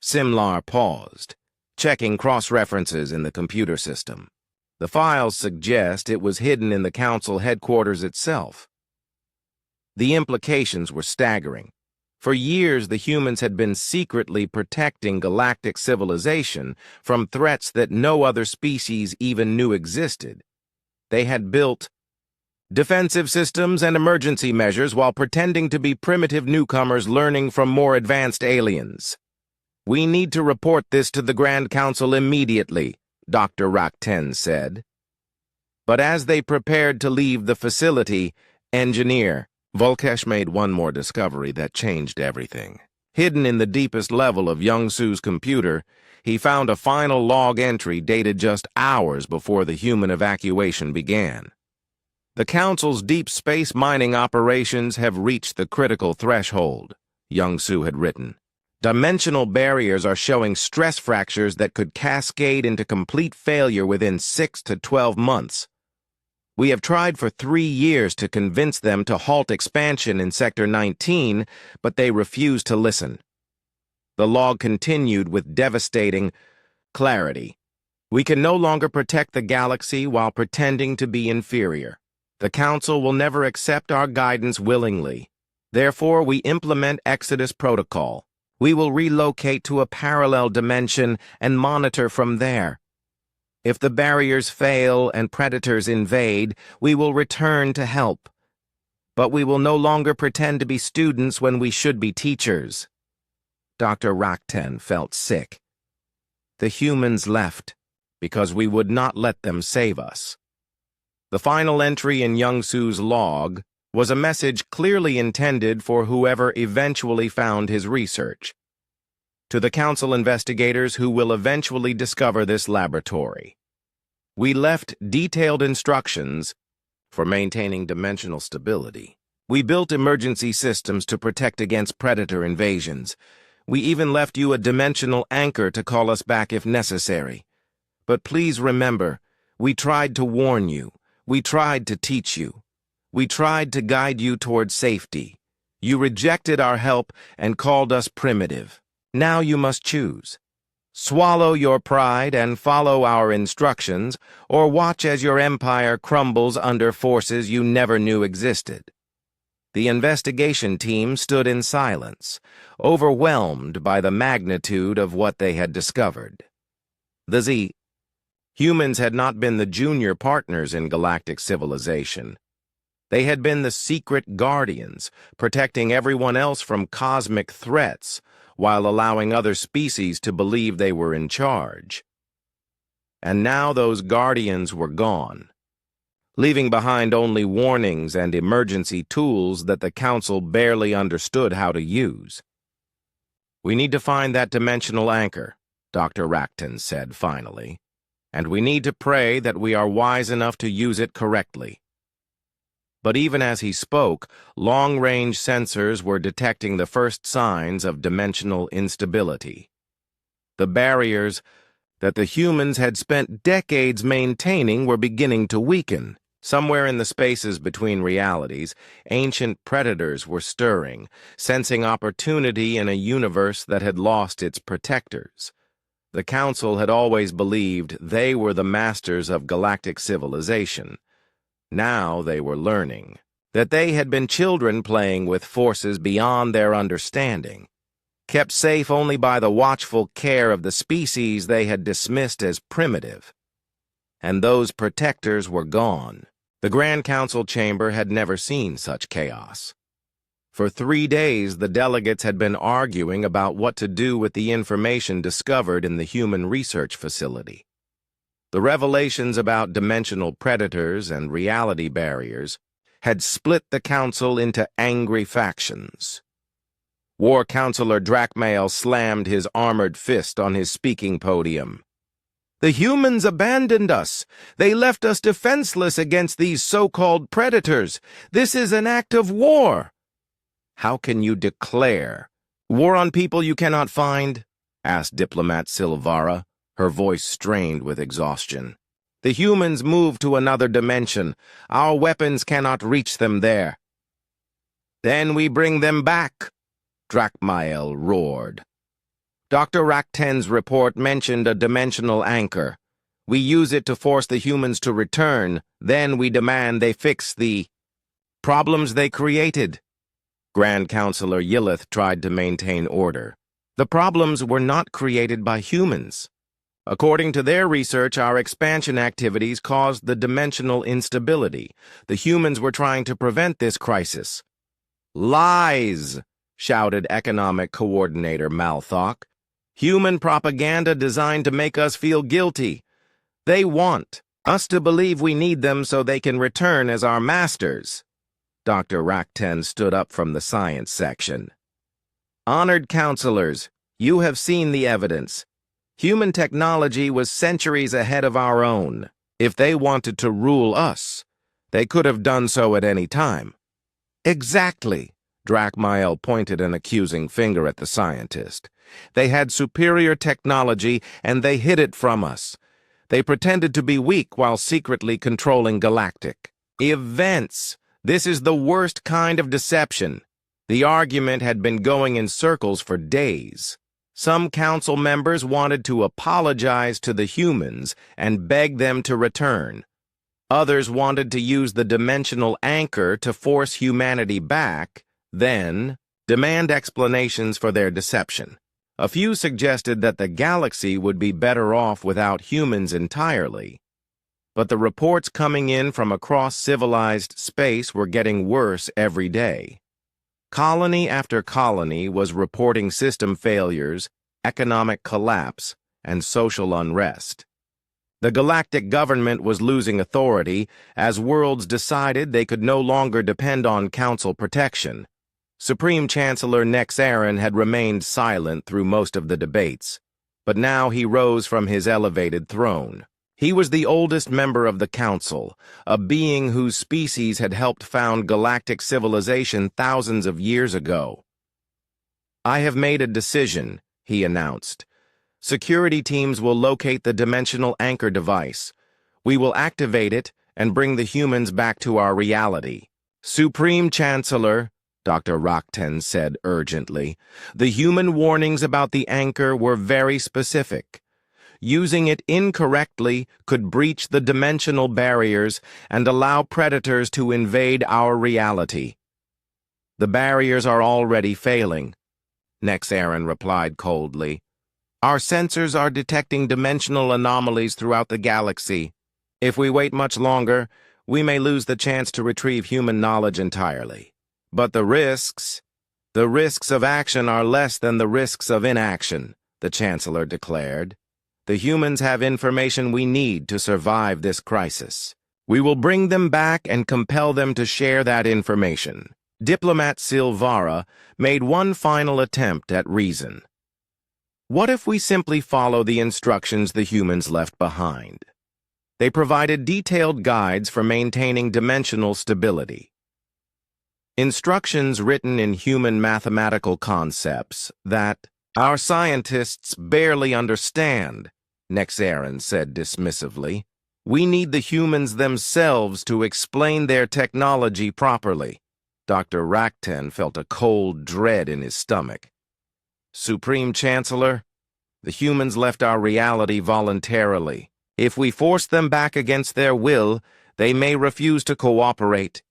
Simlar paused, checking cross-references in the computer system. The files suggest it was hidden in the council headquarters itself. The implications were staggering. For years, the humans had been secretly protecting galactic civilization from threats that no other species even knew existed. They had built defensive systems and emergency measures while pretending to be primitive newcomers learning from more advanced aliens. We need to report this to the Grand Council immediately, Dr. Racton said. But as they prepared to leave the facility, Engineer Volkesh made one more discovery that changed everything. Hidden in the deepest level of Young-Su's computer, he found a final log entry dated just hours before the human evacuation began. The Council's deep space mining operations have reached the critical threshold, Young-Su had written. Dimensional barriers are showing stress fractures that could cascade into complete failure within 6 to 12 months. We have tried for 3 years to convince them to halt expansion in Sector 19, but they refuse to listen. The log continued with devastating clarity. We can no longer protect the galaxy while pretending to be inferior. The Council will never accept our guidance willingly. Therefore, we implement Exodus Protocol. We will relocate to a parallel dimension and monitor from there. If the barriers fail and predators invade, we will return to help. But we will no longer pretend to be students when we should be teachers. Dr. Racton felt sick. The humans left because we would not let them save us. The final entry in Young-Su's log was a message clearly intended for whoever eventually found his research. To the Council investigators who will eventually discover this laboratory. We left detailed instructions for maintaining dimensional stability. We built emergency systems to protect against predator invasions. We even left you a dimensional anchor to call us back if necessary. But please remember, we tried to warn you. We tried to teach you. We tried to guide you toward safety. You rejected our help and called us primitive. Now you must choose. Swallow your pride and follow our instructions, or watch as your empire crumbles under forces you never knew existed. The investigation team stood in silence, overwhelmed by the magnitude of what they had discovered. The humans had not been the junior partners in galactic civilization. They had been the secret guardians, protecting everyone else from cosmic threats, while allowing other species to believe they were in charge. And now those guardians were gone, leaving behind only warnings and emergency tools that the Council barely understood how to use. We need to find that dimensional anchor, Dr. Racton said finally, and we need to pray that we are wise enough to use it correctly. But even as he spoke, long-range sensors were detecting the first signs of dimensional instability. The barriers that the humans had spent decades maintaining were beginning to weaken. Somewhere in the spaces between realities, ancient predators were stirring, sensing opportunity in a universe that had lost its protectors. The Council had always believed they were the masters of galactic civilization. Now they were learning that they had been children playing with forces beyond their understanding, kept safe only by the watchful care of the species they had dismissed as primitive. And those protectors were gone. The Grand Council chamber had never seen such chaos. For 3 days, the delegates had been arguing about what to do with the information discovered in the human research facility. The revelations about dimensional predators and reality barriers had split the council into angry factions. War Counselor Drakmael slammed his armored fist on his speaking podium. "The humans abandoned us. They left us defenseless against these so-called predators. This is an act of war." "How can you declare war on people you cannot find?" asked Diplomat Silvara, her voice strained with exhaustion. "The humans moved to another dimension. Our weapons cannot reach them there." "Then we bring them back," Drakmael roared. Dr. Rakten's report mentioned a dimensional anchor. "We use it to force the humans to return. Then we demand they fix the problems they created." Grand Counselor Yillith tried to maintain order. "The problems were not created by humans. According to their research, our expansion activities caused the dimensional instability. The humans were trying to prevent this crisis." "Lies!" shouted Economic Coordinator Malthok. "Human propaganda designed to make us feel guilty. They want us to believe we need them so they can return as our masters." Dr. Rakten stood up from the science section. "Honored counselors, you have seen the evidence. Human technology was centuries ahead of our own. If they wanted to rule us, they could have done so at any time." "Exactly." Drakmael pointed an accusing finger at the scientist. "They had superior technology, and they hid it from us. They pretended to be weak while secretly controlling galactic events. This is the worst kind of deception." The argument had been going in circles for days. Some council members wanted to apologize to the humans and beg them to return. Others wanted to use the dimensional anchor to force humanity back, then demand explanations for their deception. A few suggested that the galaxy would be better off without humans entirely. But the reports coming in from across civilized space were getting worse every day. Colony after colony was reporting system failures, economic collapse, and social unrest. The galactic government was losing authority as worlds decided they could no longer depend on council protection. Supreme Chancellor Nexarin had remained silent through most of the debates, but now he rose from his elevated throne. He was the oldest member of the council, a being whose species had helped found galactic civilization thousands of years ago. "I have made a decision," he announced. "Security teams will locate the dimensional anchor device. We will activate it and bring the humans back to our reality." "Supreme Chancellor," Dr. Rakten said urgently, "the human warnings about the anchor were very specific. Using it incorrectly could breach the dimensional barriers and allow predators to invade our reality." "The barriers are already failing," Nexarin replied coldly. "Our sensors are detecting dimensional anomalies throughout the galaxy. If we wait much longer, we may lose the chance to retrieve human knowledge entirely. But the risks of action are less than the risks of inaction," the Chancellor declared. "The humans have information we need to survive this crisis. We will bring them back and compel them to share that information." Diplomat Silvara made one final attempt at reason. "What if we simply follow the instructions the humans left behind? They provided detailed guides for maintaining dimensional stability. Instructions written in human mathematical concepts that our scientists barely understand," Nexarin said dismissively. "We need the humans themselves to explain their technology properly." Dr. Rakten felt a cold dread in his stomach. "Supreme Chancellor, the humans left our reality voluntarily. If we force them back against their will, they may refuse to cooperate.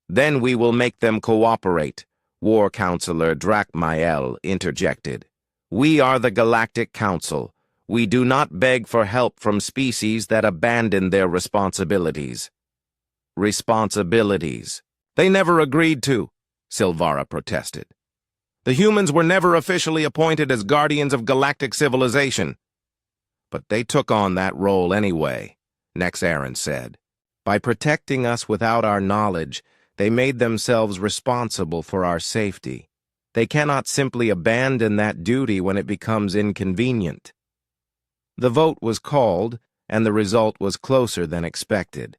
Then we will make them cooperate," War Counselor Drakmael interjected. "We are the Galactic Council. We do not beg for help from species that abandon their responsibilities." "Responsibilities they never agreed to," Silvara protested. The humans were never officially appointed as guardians of galactic civilization. But they took on that role anyway, Nexarin said. By protecting us without our knowledge, they made themselves responsible for our safety. They cannot simply abandon that duty when it becomes inconvenient. The vote was called, and the result was closer than expected.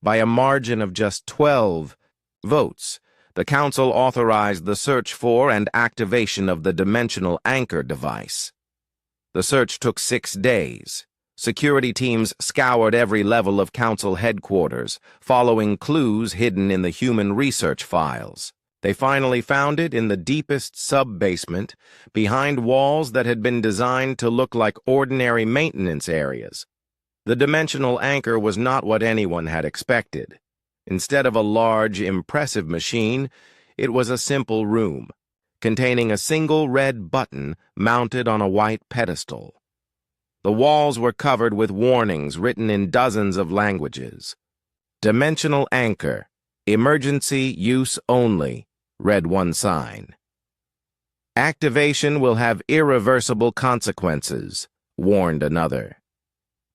By a margin of just 12 votes, the Council authorized the search for and activation of the Dimensional Anchor device. The search took 6 days. Security teams scoured every level of Council headquarters, following clues hidden in the human research files. They finally found it in the deepest sub-basement, behind walls that had been designed to look like ordinary maintenance areas. The Dimensional Anchor was not what anyone had expected. Instead of a large, impressive machine, it was a simple room, containing a single red button mounted on a white pedestal. The walls were covered with warnings written in dozens of languages. Dimensional Anchor, emergency use only, read one sign. Activation will have irreversible consequences, warned another.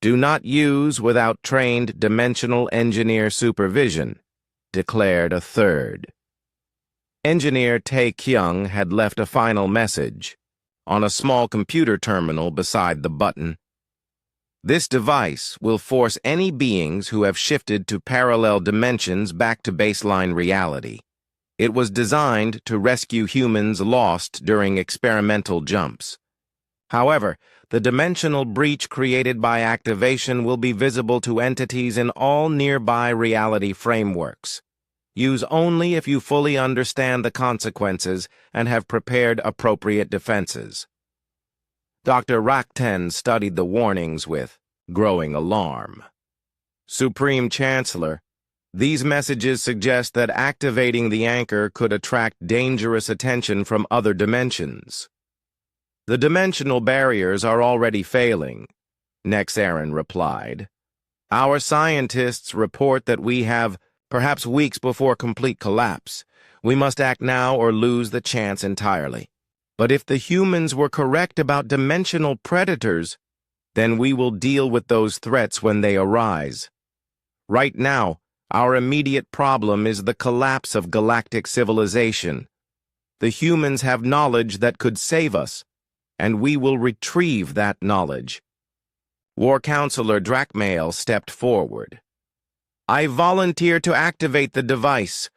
Do not use without trained dimensional engineer supervision, declared a third. Engineer Tae Kyung had left a final message on a small computer terminal beside the button. This device will force any beings who have shifted to parallel dimensions back to baseline reality. It was designed to rescue humans lost during experimental jumps. However, the dimensional breach created by activation will be visible to entities in all nearby reality frameworks. Use only if you fully understand the consequences and have prepared appropriate defenses. Dr. Rakten studied the warnings with growing alarm. Supreme Chancellor, these messages suggest that activating the anchor could attract dangerous attention from other dimensions. The dimensional barriers are already failing, Nexarin replied. Our scientists report that we have perhaps weeks before complete collapse. We must act now or lose the chance entirely. But if the humans were correct about dimensional predators, then we will deal with those threats when they arise. Right now, our immediate problem is the collapse of galactic civilization. The humans have knowledge that could save us, and we will retrieve that knowledge. War Counselor Drakmael stepped forward. I volunteer to activate the device.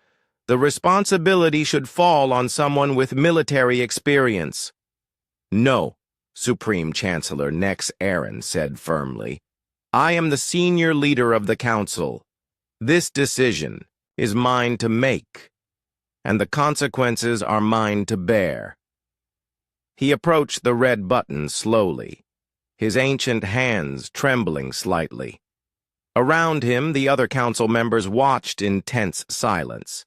The responsibility should fall on someone with military experience. No, Supreme Chancellor Nexarin said firmly. I am the senior leader of the Council. This decision is mine to make, and the consequences are mine to bear. He approached the red button slowly, his ancient hands trembling slightly. Around him, the other council members watched in tense silence.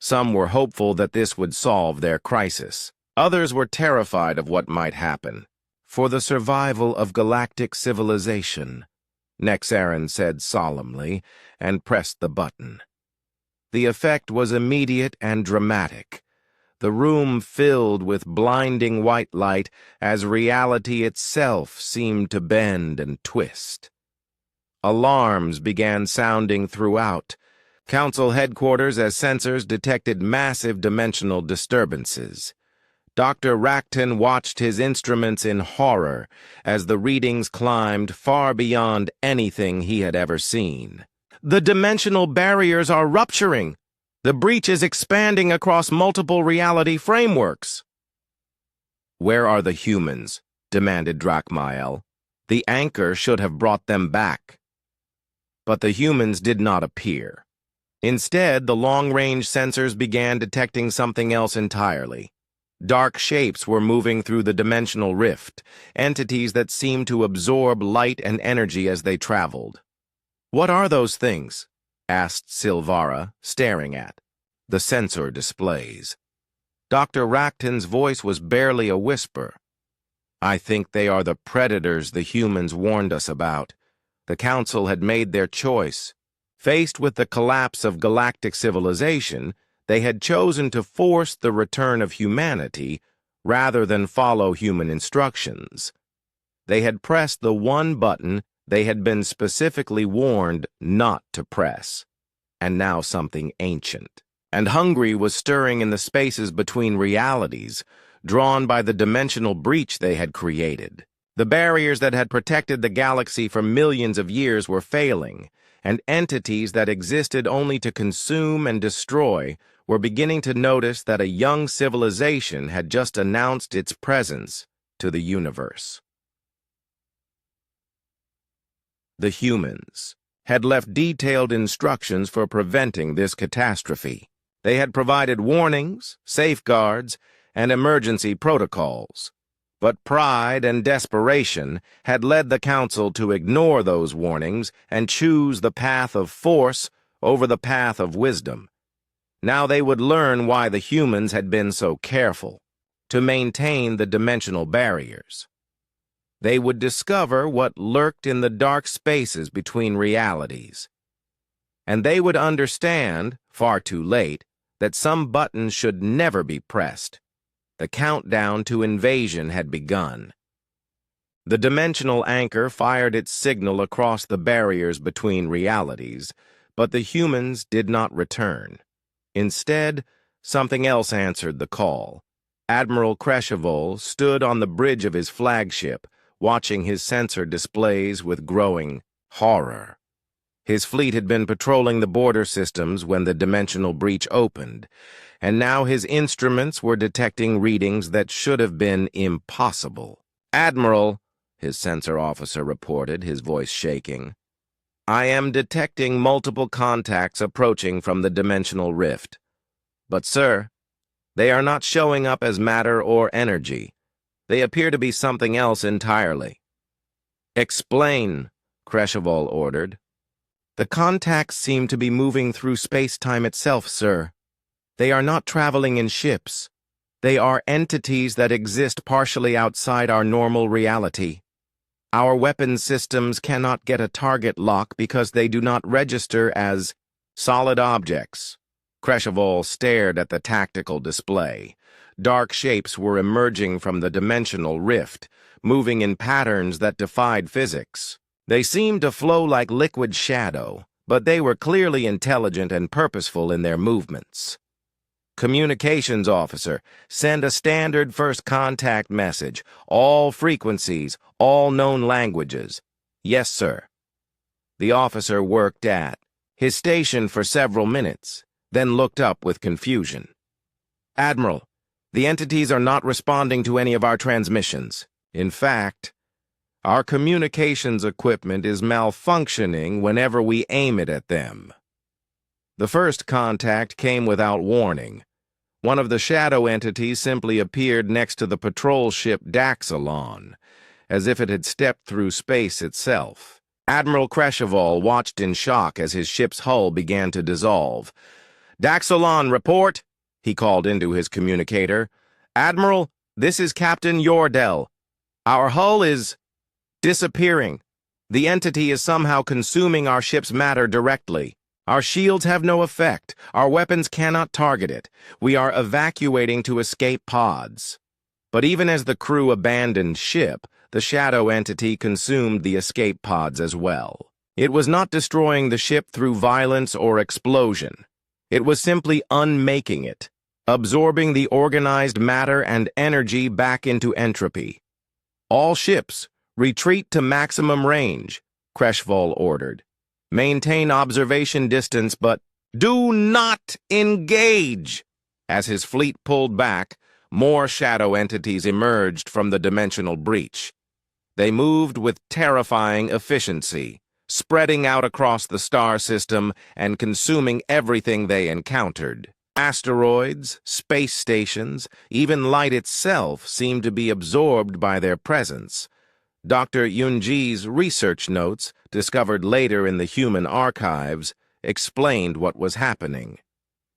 Some were hopeful that this would solve their crisis. Others were terrified of what might happen. For the survival of galactic civilization, Nexarin said solemnly, and pressed the button. The effect was immediate and dramatic. The room filled with blinding white light as reality itself seemed to bend and twist. Alarms began sounding throughout Council headquarters as sensors detected massive dimensional disturbances. Dr. Rakten watched his instruments in horror as the readings climbed far beyond anything he had ever seen. The dimensional barriers are rupturing. The breach is expanding across multiple reality frameworks. Where are the humans? Demanded Drakmael. The anchor should have brought them back. But the humans did not appear. Instead, the long-range sensors began detecting something else entirely. Dark shapes were moving through the dimensional rift, entities that seemed to absorb light and energy as they traveled. What are those things? Asked Silvara, staring at the sensor displays. Dr. Rakten's voice was barely a whisper. I think they are the predators the humans warned us about. The Council had made their choice. Faced with the collapse of galactic civilization, They had chosen to force the return of humanity rather than follow human instructions. They had pressed the one button they had been specifically warned not to press. And now something ancient and hungry was stirring in the spaces between realities, drawn by the dimensional breach they had created. The barriers that had protected the galaxy for millions of years were failing, and entities that existed only to consume and destroy were beginning to notice that a young civilization had just announced its presence to the universe. The humans had left detailed instructions for preventing this catastrophe. They had provided warnings, safeguards, and emergency protocols. But pride and desperation had led the Council to ignore those warnings and choose the path of force over the path of wisdom. Now they would learn why the humans had been so careful to maintain the dimensional barriers. They would discover what lurked in the dark spaces between realities. And they would understand, far too late, that some buttons should never be pressed. The countdown to invasion had begun. The dimensional anchor fired its signal across the barriers between realities, but the humans did not return. Instead, something else answered the call. Admiral Kreshevol stood on the bridge of his flagship, watching his sensor displays with growing horror. His fleet had been patrolling the border systems when the dimensional breach opened, and now his instruments were detecting readings that should have been impossible. "Admiral," his sensor officer reported, his voice shaking, "I am detecting multiple contacts approaching from the dimensional rift. But, sir, they are not showing up as matter or energy. They appear to be something else entirely." "Explain," Kreshevol ordered. "The contacts seem to be moving through space-time itself, sir. They are not traveling in ships. They are entities that exist partially outside our normal reality. Our weapon systems cannot get a target lock because they do not register as solid objects." Kreshevol stared at the tactical display. Dark shapes were emerging from the dimensional rift, moving in patterns that defied physics. They seemed to flow like liquid shadow, but they were clearly intelligent and purposeful in their movements. "Communications officer, send a standard first contact message. All frequencies, all known languages." "Yes, sir." The officer worked at his station for several minutes, then looked up with confusion. "Admiral, the entities are not responding to any of our transmissions. In fact, our communications equipment is malfunctioning whenever we aim it at them." The first contact came without warning. One of the shadow entities simply appeared next to the patrol ship Daxalon, as if it had stepped through space itself. Admiral Kreshevol watched in shock as his ship's hull began to dissolve. "Daxalon, report," he called into his communicator. "Admiral, this is Captain Yordell. Our hull is disappearing. The entity is somehow consuming our ship's matter directly. Our shields have no effect. Our weapons cannot target it. We are evacuating to escape pods." But even as the crew abandoned ship, the shadow entity consumed the escape pods as well. It was not destroying the ship through violence or explosion. It was simply unmaking it, absorbing the organized matter and energy back into entropy. "All ships, retreat to maximum range," Kreshevol ordered. "Maintain observation distance, but do not engage." As his fleet pulled back, more shadow entities emerged from the dimensional breach. They moved with terrifying efficiency, spreading out across the star system and consuming everything they encountered. Asteroids, space stations, even light itself seemed to be absorbed by their presence. Dr. Yunji's research notes, discovered later in the human archives, explained what was happening.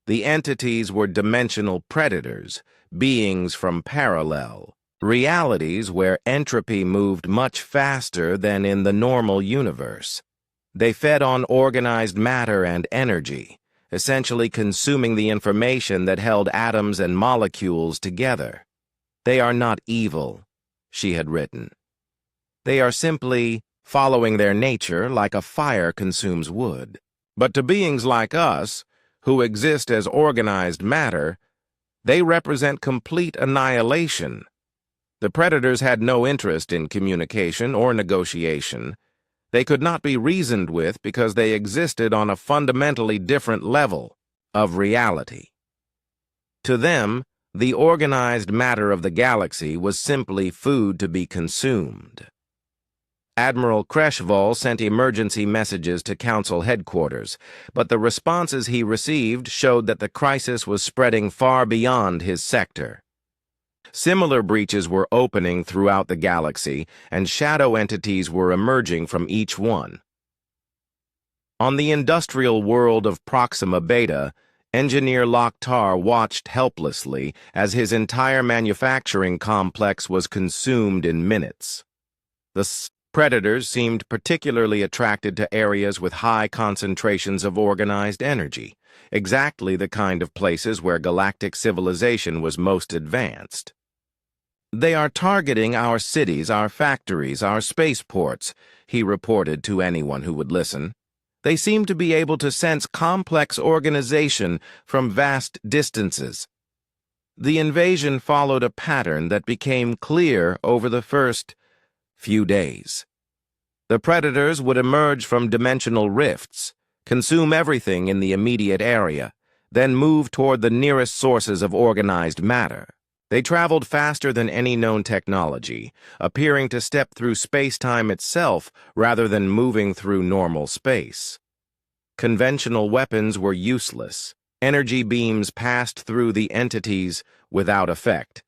The entities were dimensional predators, beings from parallel realities where entropy moved much faster than in the normal universe. They fed on organized matter and energy, essentially consuming the information that held atoms and molecules together. "They are not evil," she had written. "They are simply following their nature like a fire consumes wood. But to beings like us, who exist as organized matter, they represent complete annihilation. The predators had no interest in communication or negotiation. They could not be reasoned with because they existed on a fundamentally different level of reality. To them, the organized matter of the galaxy was simply food to be consumed." Admiral Creshval sent emergency messages to Council headquarters, but the responses he received showed that the crisis was spreading far beyond his sector. Similar breaches were opening throughout the galaxy, and shadow entities were emerging from each one. On the industrial world of Proxima Beta, Engineer Lokhtar watched helplessly as his entire manufacturing complex was consumed in minutes. The predators seemed particularly attracted to areas with high concentrations of organized energy, exactly the kind of places where galactic civilization was most advanced. "They are targeting our cities, our factories, our spaceports," he reported to anyone who would listen. "They seem to be able to sense complex organization from vast distances." The invasion followed a pattern that became clear over the first few days. The predators would emerge from dimensional rifts, consume everything in the immediate area, then move toward the nearest sources of organized matter. They traveled faster than any known technology, appearing to step through space-time itself rather than moving through normal space. Conventional weapons were useless. Energy beams passed through the entities without effect.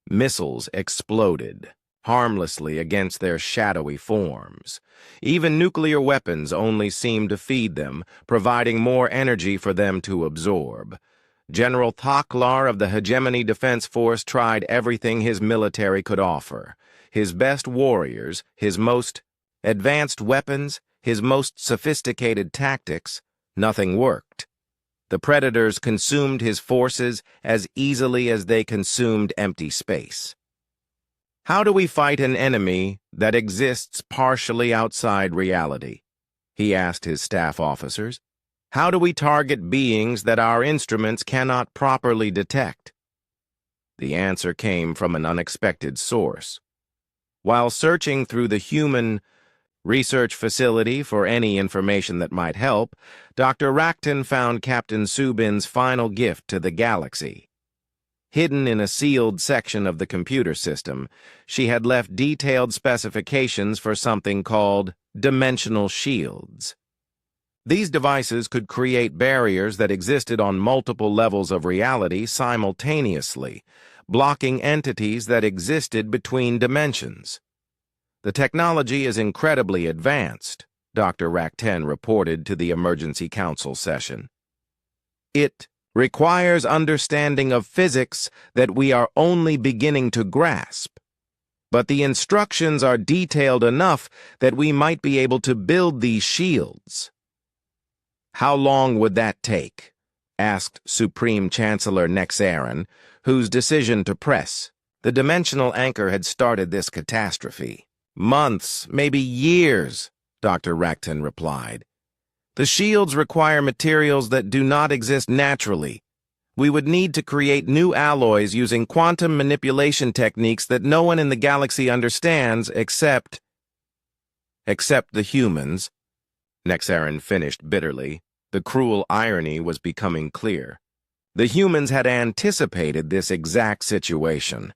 Missiles exploded harmlessly against their shadowy forms. Even nuclear weapons only seemed to feed them, providing more energy for them to absorb. General Thaklar of the Hegemony Defense Force tried everything his military could offer. His best warriors, his most advanced weapons, his most sophisticated tactics, nothing worked. The predators consumed his forces as easily as they consumed empty space. "How do we fight an enemy that exists partially outside reality?" he asked his staff officers. "How do we target beings that our instruments cannot properly detect?" The answer came from an unexpected source. While searching through the human research facility for any information that might help, Dr. Rakton found Captain Subin's final gift to the galaxy. Hidden in a sealed section of the computer system, she had left detailed specifications for something called dimensional shields. These devices could create barriers that existed on multiple levels of reality simultaneously, blocking entities that existed between dimensions. "The technology is incredibly advanced," Dr. Rakten reported to the Emergency Council session. "It requires understanding of physics that we are only beginning to grasp. But the instructions are detailed enough that we might be able to build these shields." "How long would that take?" asked Supreme Chancellor Nexarin, whose decision to press the dimensional anchor had started this catastrophe. "Months, maybe years," Dr. Rakton replied. "The shields require materials that do not exist naturally. We would need to create new alloys using quantum manipulation techniques that no one in the galaxy understands except the humans." Nexarin finished bitterly. The cruel irony was becoming clear. The humans had anticipated this exact situation.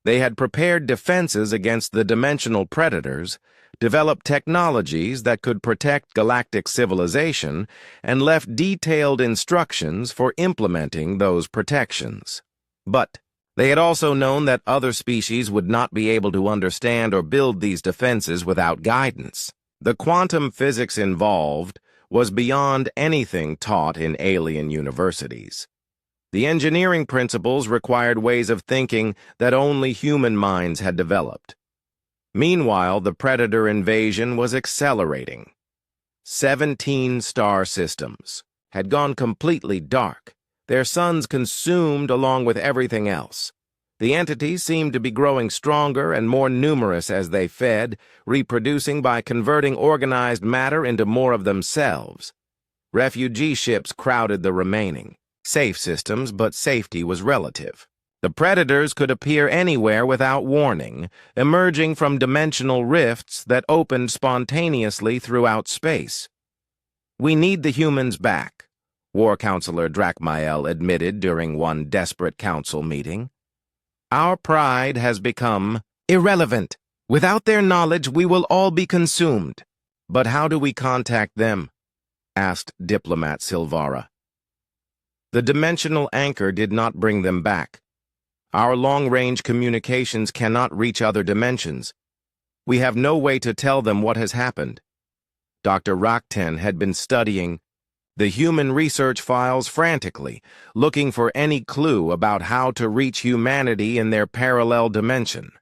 They had prepared defenses against the dimensional predators, developed technologies that could protect galactic civilization, and left detailed instructions for implementing those protections. But they had also known that other species would not be able to understand or build these defenses without guidance. The quantum physics involved was beyond anything taught in alien universities. The engineering principles required ways of thinking that only human minds had developed. Meanwhile, the predator invasion was accelerating. 17 star systems, had gone completely dark, their suns consumed along with everything else. The entities seemed to be growing stronger and more numerous as they fed, reproducing by converting organized matter into more of themselves. Refugee ships crowded the remaining. Safe systems, but safety was relative. The predators could appear anywhere without warning, emerging from dimensional rifts that opened spontaneously throughout space. "We need the humans back," War Counselor Drakmael admitted during one desperate council meeting. "Our pride has become irrelevant. Without their knowledge, we will all be consumed." "But how do we contact them?" asked Diplomat Silvara. "The dimensional anchor did not bring them back. Our long-range communications cannot reach other dimensions. We have no way to tell them what has happened." Dr. Rakten had been studying the human research files frantically, looking for any clue about how to reach humanity in their parallel dimension.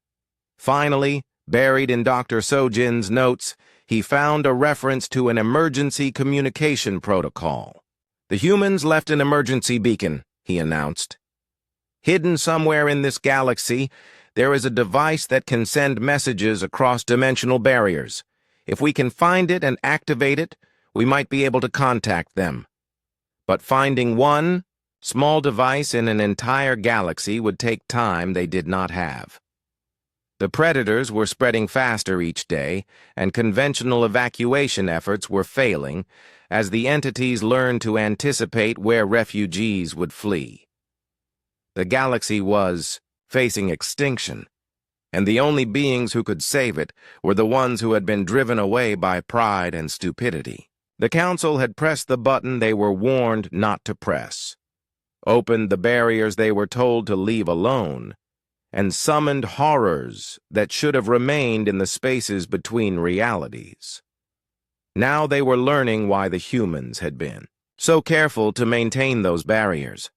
Finally, buried in Dr. Sojin's notes, he found a reference to an emergency communication protocol. "The humans left an emergency beacon," he announced. "Hidden somewhere in this galaxy, there is a device that can send messages across dimensional barriers. If we can find it and activate it, we might be able to contact them. But finding one small device in an entire galaxy would take time they did not have." The predators were spreading faster each day, and conventional evacuation efforts were failing as the entities learned to anticipate where refugees would flee. The galaxy was facing extinction, and the only beings who could save it were the ones who had been driven away by pride and stupidity. The Council had pressed the button they were warned not to press, opened the barriers they were told to leave alone, and summoned horrors that should have remained in the spaces between realities. Now they were learning why the humans had been so careful to maintain those barriers.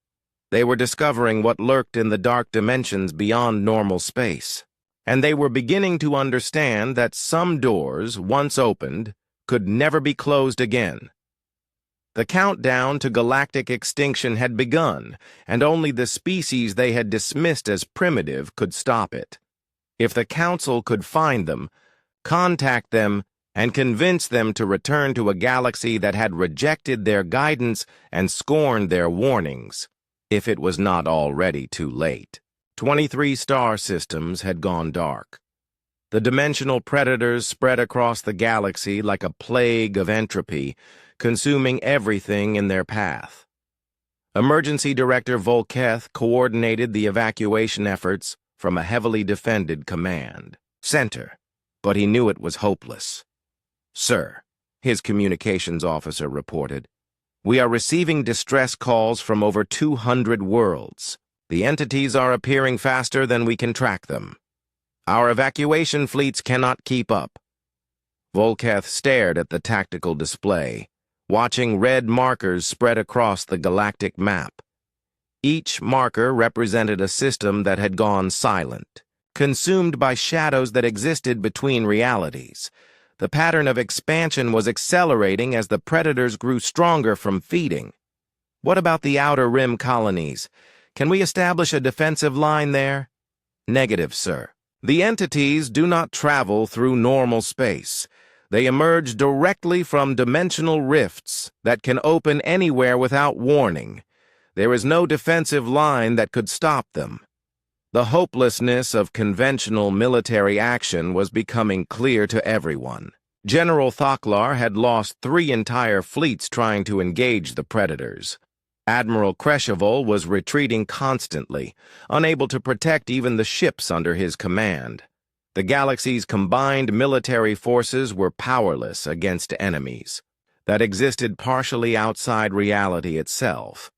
They were discovering what lurked in the dark dimensions beyond normal space, and they were beginning to understand that some doors, once opened, could never be closed again. The countdown to galactic extinction had begun, and only the species they had dismissed as primitive could stop it. If the Council could find them, contact them, and convince them to return to a galaxy that had rejected their guidance and scorned their warnings, if it was not already too late. 23 star systems had gone dark. The dimensional predators spread across the galaxy like a plague of entropy, consuming everything in their path. Emergency Director Volketh coordinated the evacuation efforts from a heavily defended command center, but he knew it was hopeless. "Sir," his communications officer reported, "we are receiving distress calls from over 200 worlds. The entities are appearing faster than we can track them. Our evacuation fleets cannot keep up." Volketh stared at the tactical display, watching red markers spread across the galactic map. Each marker represented a system that had gone silent, consumed by shadows that existed between realities. The pattern of expansion was accelerating as the predators grew stronger from feeding. "What about the outer rim colonies? Can we establish a defensive line there?" "Negative, sir. The entities do not travel through normal space. They emerge directly from dimensional rifts that can open anywhere without warning. There is no defensive line that could stop them." The hopelessness of conventional military action was becoming clear to everyone. General Thoklar had lost 3 entire fleets trying to engage the predators. Admiral Kresheval was retreating constantly, unable to protect even the ships under his command. The galaxy's combined military forces were powerless against enemies that existed partially outside reality itself.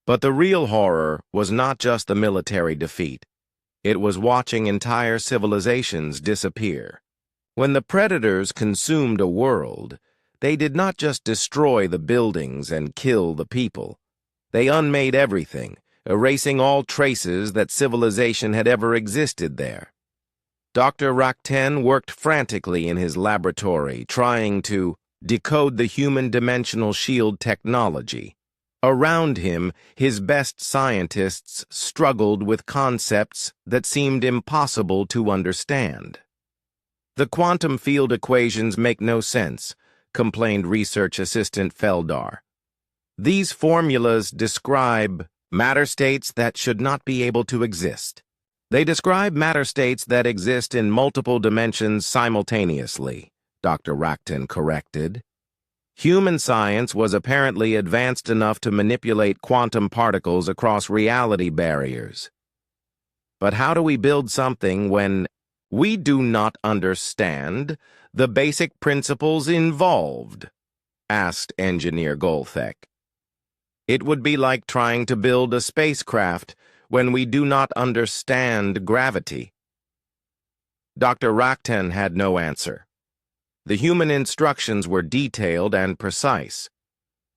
But the real horror was not just the military defeat. It was watching entire civilizations disappear. When the predators consumed a world, they did not just destroy the buildings and kill the people. They unmade everything, erasing all traces that civilization had ever existed there. Dr. Rakten worked frantically in his laboratory, trying to decode the human dimensional shield technology. Around him, his best scientists struggled with concepts that seemed impossible to understand. "The quantum field equations make no sense," complained research assistant Feldar. "These formulas describe matter states that should not be able to exist. They describe matter states that exist in multiple dimensions simultaneously," Dr. Rakten corrected. Human science was apparently advanced enough to manipulate quantum particles across reality barriers. "But how do we build something when we do not understand the basic principles involved?" asked Engineer Golthek. "It would be like trying to build a spacecraft when we do not understand gravity." Dr. Rakten had no answer. The human instructions were detailed and precise,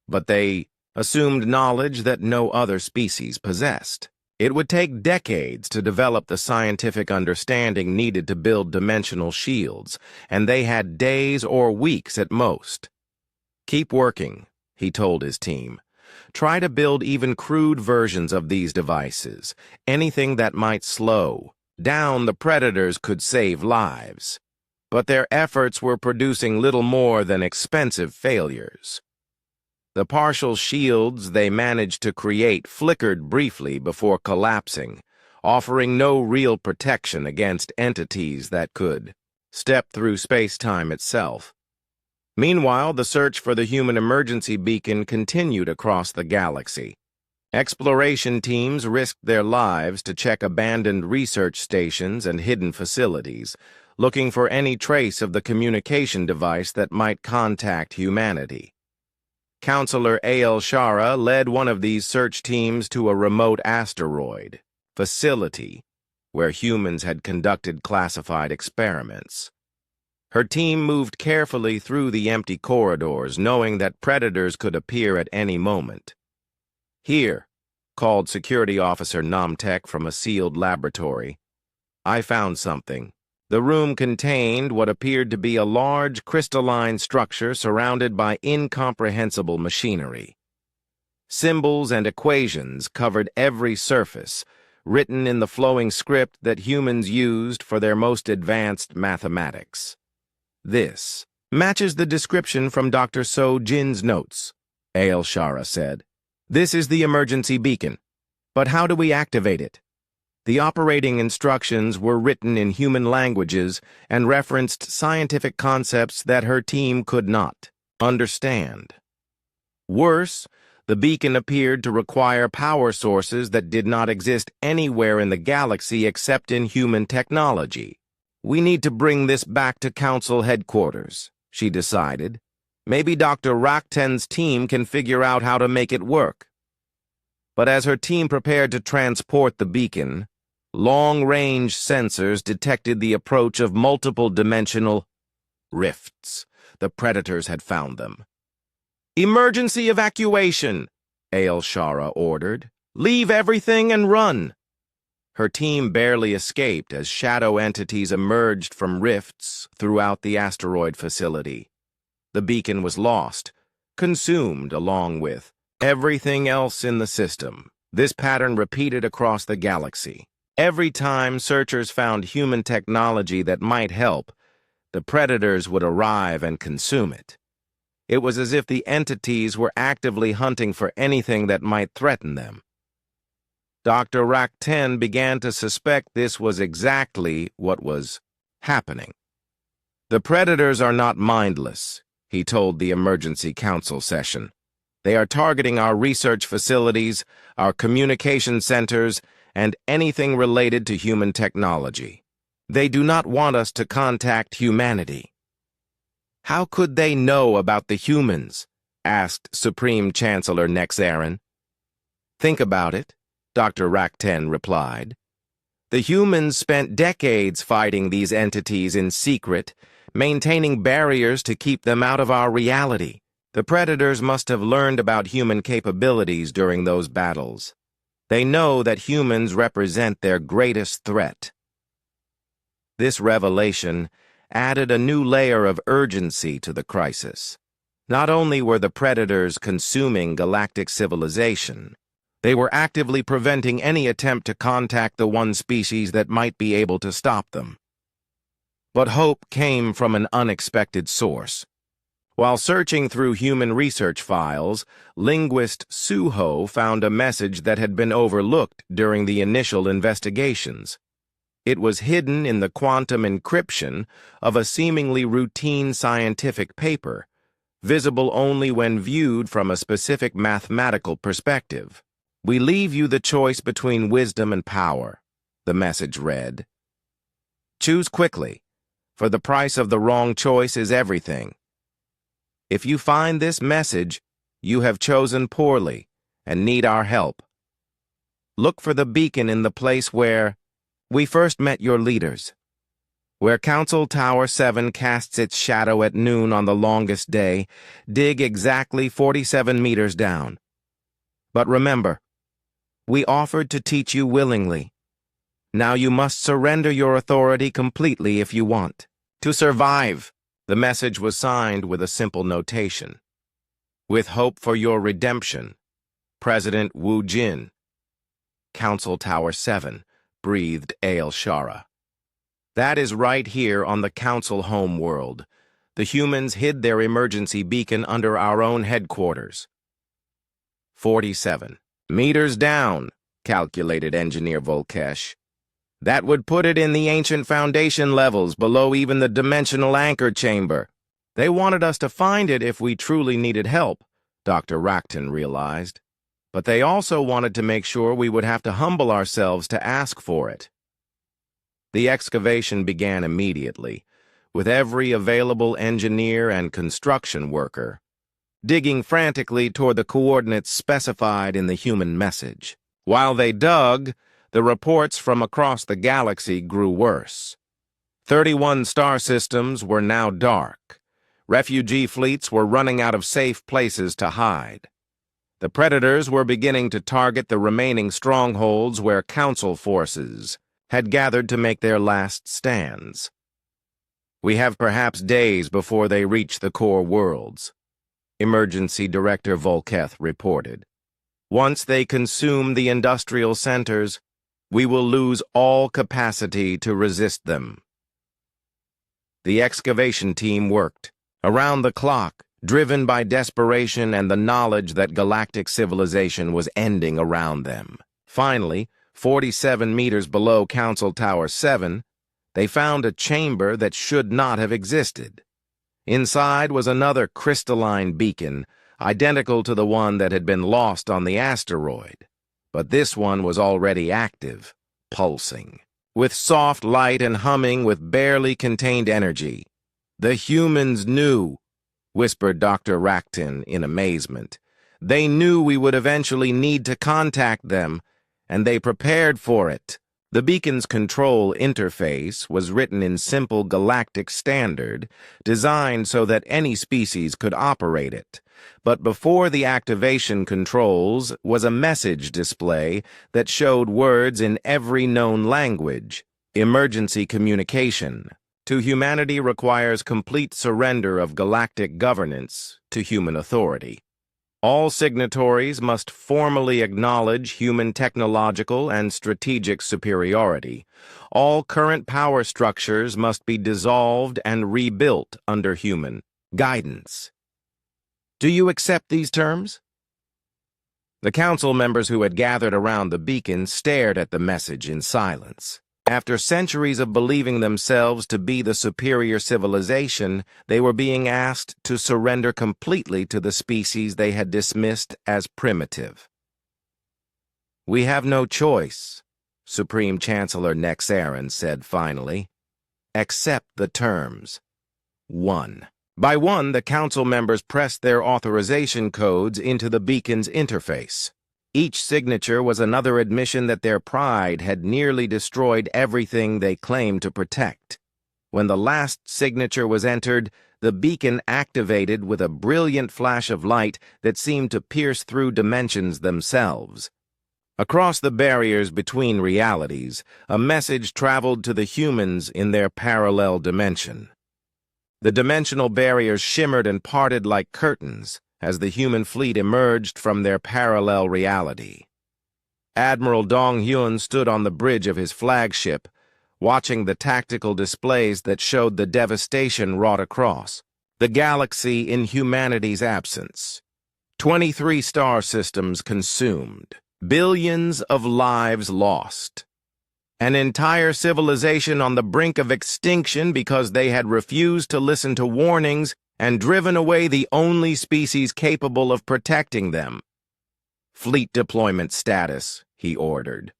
but they assumed knowledge that no other species possessed. It would take decades to develop the scientific understanding needed to build dimensional shields, and they had days or weeks at most. "Keep working," he told his team. "Try to build even crude versions of these devices. Anything that might slow down the predators could save lives." But their efforts were producing little more than expensive failures. The partial shields they managed to create flickered briefly before collapsing, offering no real protection against entities that could step through space-time itself. Meanwhile, the search for the human emergency beacon continued across the galaxy. Exploration teams risked their lives to check abandoned research stations and hidden facilities, looking for any trace of the communication device that might contact humanity. Counselor A.L. Shara led one of these search teams to a remote asteroid facility where humans had conducted classified experiments. Her team moved carefully through the empty corridors, knowing that predators could appear at any moment. "Here," called Security Officer Namtek from a sealed laboratory, "I found something." The room contained what appeared to be a large crystalline structure surrounded by incomprehensible machinery. Symbols and equations covered every surface, written in the flowing script that humans used for their most advanced mathematics. "This matches the description from Dr. So Jin's notes," A.L. Shara said. "This is the emergency beacon. But how do we activate it?" The operating instructions were written in human languages and referenced scientific concepts that her team could not understand. Worse, the beacon appeared to require power sources that did not exist anywhere in the galaxy except in human technology. "We need to bring this back to Council headquarters," she decided. "Maybe Dr. Rakten's team can figure out how to make it work." But as her team prepared to transport the beacon, long-range sensors detected the approach of multiple dimensional rifts. The predators had found them. "Emergency evacuation," A.L. Shara ordered. "Leave everything and run." Her team barely escaped as shadow entities emerged from rifts throughout the asteroid facility. The beacon was lost, consumed along with everything else in the system. This pattern repeated across the galaxy. Every time searchers found human technology that might help, the predators would arrive and consume it. It was as if the entities were actively hunting for anything that might threaten them. Dr. Rakten began to suspect this was exactly what was happening. "The predators are not mindless," he told the emergency council session. "They are targeting our research facilities, our communication centers, and anything related to human technology. They do not want us to contact humanity." "How could they know about the humans?" asked Supreme Chancellor Nexarin. "Think about it," Dr. Rakten replied. "The humans spent decades fighting these entities in secret, maintaining barriers to keep them out of our reality. The predators must have learned about human capabilities during those battles. They know that humans represent their greatest threat." This revelation added a new layer of urgency to the crisis. Not only were the predators consuming galactic civilization, they were actively preventing any attempt to contact the one species that might be able to stop them. But hope came from an unexpected source. While searching through human research files, linguist Suho found a message that had been overlooked during the initial investigations. It was hidden in the quantum encryption of a seemingly routine scientific paper, visible only when viewed from a specific mathematical perspective. "We leave you the choice between wisdom and power," the message read. "Choose quickly, for the price of the wrong choice is everything. If you find this message, you have chosen poorly and need our help. Look for the beacon in the place where we first met your leaders, where Council Tower 7 casts its shadow at noon on the longest day. Dig exactly 47 meters down. But remember, we offered to teach you willingly. Now you must surrender your authority completely if you want to survive." The message was signed with a simple notation. "With hope for your redemption, President Wu Jin." "Council Tower 7, breathed Ael Shara. "That is right here on the Council home world. The humans hid their emergency beacon under our own headquarters." 47 meters down, calculated Engineer Volkesh. "That would put it in the ancient foundation levels, below even the dimensional anchor chamber. They wanted us to find it if we truly needed help," Dr. Racton realized. "But they also wanted to make sure we would have to humble ourselves to ask for it." The excavation began immediately, with every available engineer and construction worker digging frantically toward the coordinates specified in the human message. While they dug, the reports from across the galaxy grew worse. 31 star systems were now dark. Refugee fleets were running out of safe places to hide. The predators were beginning to target the remaining strongholds where Council forces had gathered to make their last stands. "We have perhaps days before they reach the core worlds," Emergency Director Volketh reported. "Once they consume the industrial centers, we will lose all capacity to resist them." The excavation team worked around the clock, driven by desperation and the knowledge that galactic civilization was ending around them. Finally, 47 meters below Council Tower 7, they found a chamber that should not have existed. Inside was another crystalline beacon, identical to the one that had been lost on the asteroid. But this one was already active, pulsing, with soft light and humming with barely contained energy. "The humans knew," whispered Dr. Racton in amazement. "They knew we would eventually need to contact them, and they prepared for it." The beacon's control interface was written in simple galactic standard, designed so that any species could operate it. But before the activation controls was a message display that showed words in every known language. "Emergency communication to humanity requires complete surrender of galactic governance to human authority. All signatories must formally acknowledge human technological and strategic superiority. All current power structures must be dissolved and rebuilt under human guidance. Do you accept these terms?" The council members who had gathered around the beacon stared at the message in silence. After centuries of believing themselves to be the superior civilization, they were being asked to surrender completely to the species they had dismissed as primitive. "We have no choice," Supreme Chancellor Nexarin said finally. "Accept the terms." 1. By one, the council members pressed their authorization codes into the beacon's interface. Each signature was another admission that their pride had nearly destroyed everything they claimed to protect. When the last signature was entered, the beacon activated with a brilliant flash of light that seemed to pierce through dimensions themselves. Across the barriers between realities, a message traveled to the humans in their parallel dimension. The dimensional barriers shimmered and parted like curtains as the human fleet emerged from their parallel reality. Admiral Dong Hyun stood on the bridge of his flagship, watching the tactical displays that showed the devastation wrought across the galaxy in humanity's absence. 23 star systems consumed, billions of lives lost. An entire civilization on the brink of extinction because they had refused to listen to warnings and driven away the only species capable of protecting them. Fleet deployment status, he ordered.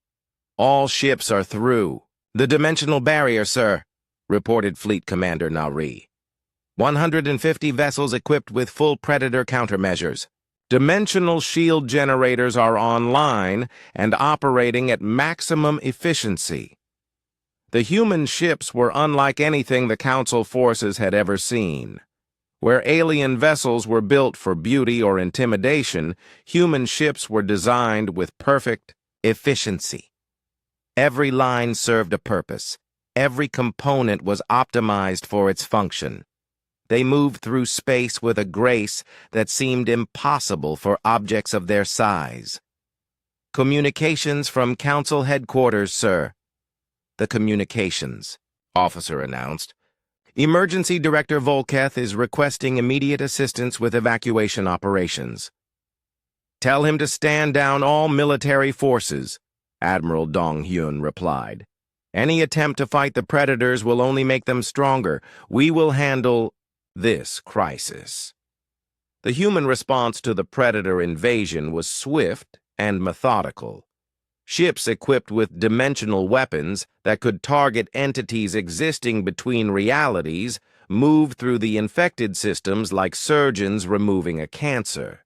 All ships are through. The dimensional barrier, sir, reported Fleet Commander Nari. 150 vessels equipped with full Predator countermeasures. Dimensional shield generators are online and operating at maximum efficiency. The human ships were unlike anything the Council forces had ever seen. Where alien vessels were built for beauty or intimidation, human ships were designed with perfect efficiency. Every line served a purpose. Every component was optimized for its function. They moved through space with a grace that seemed impossible for objects of their size. Communications from Council headquarters, sir. The communications, officer announced. Emergency Director Volketh is requesting immediate assistance with evacuation operations. Tell him to stand down all military forces, Admiral Dong Hyun replied. Any attempt to fight the Predators will only make them stronger. We will handle this crisis. The human response to the Predator invasion was swift and methodical. Ships equipped with dimensional weapons that could target entities existing between realities moved through the infected systems like surgeons removing a cancer.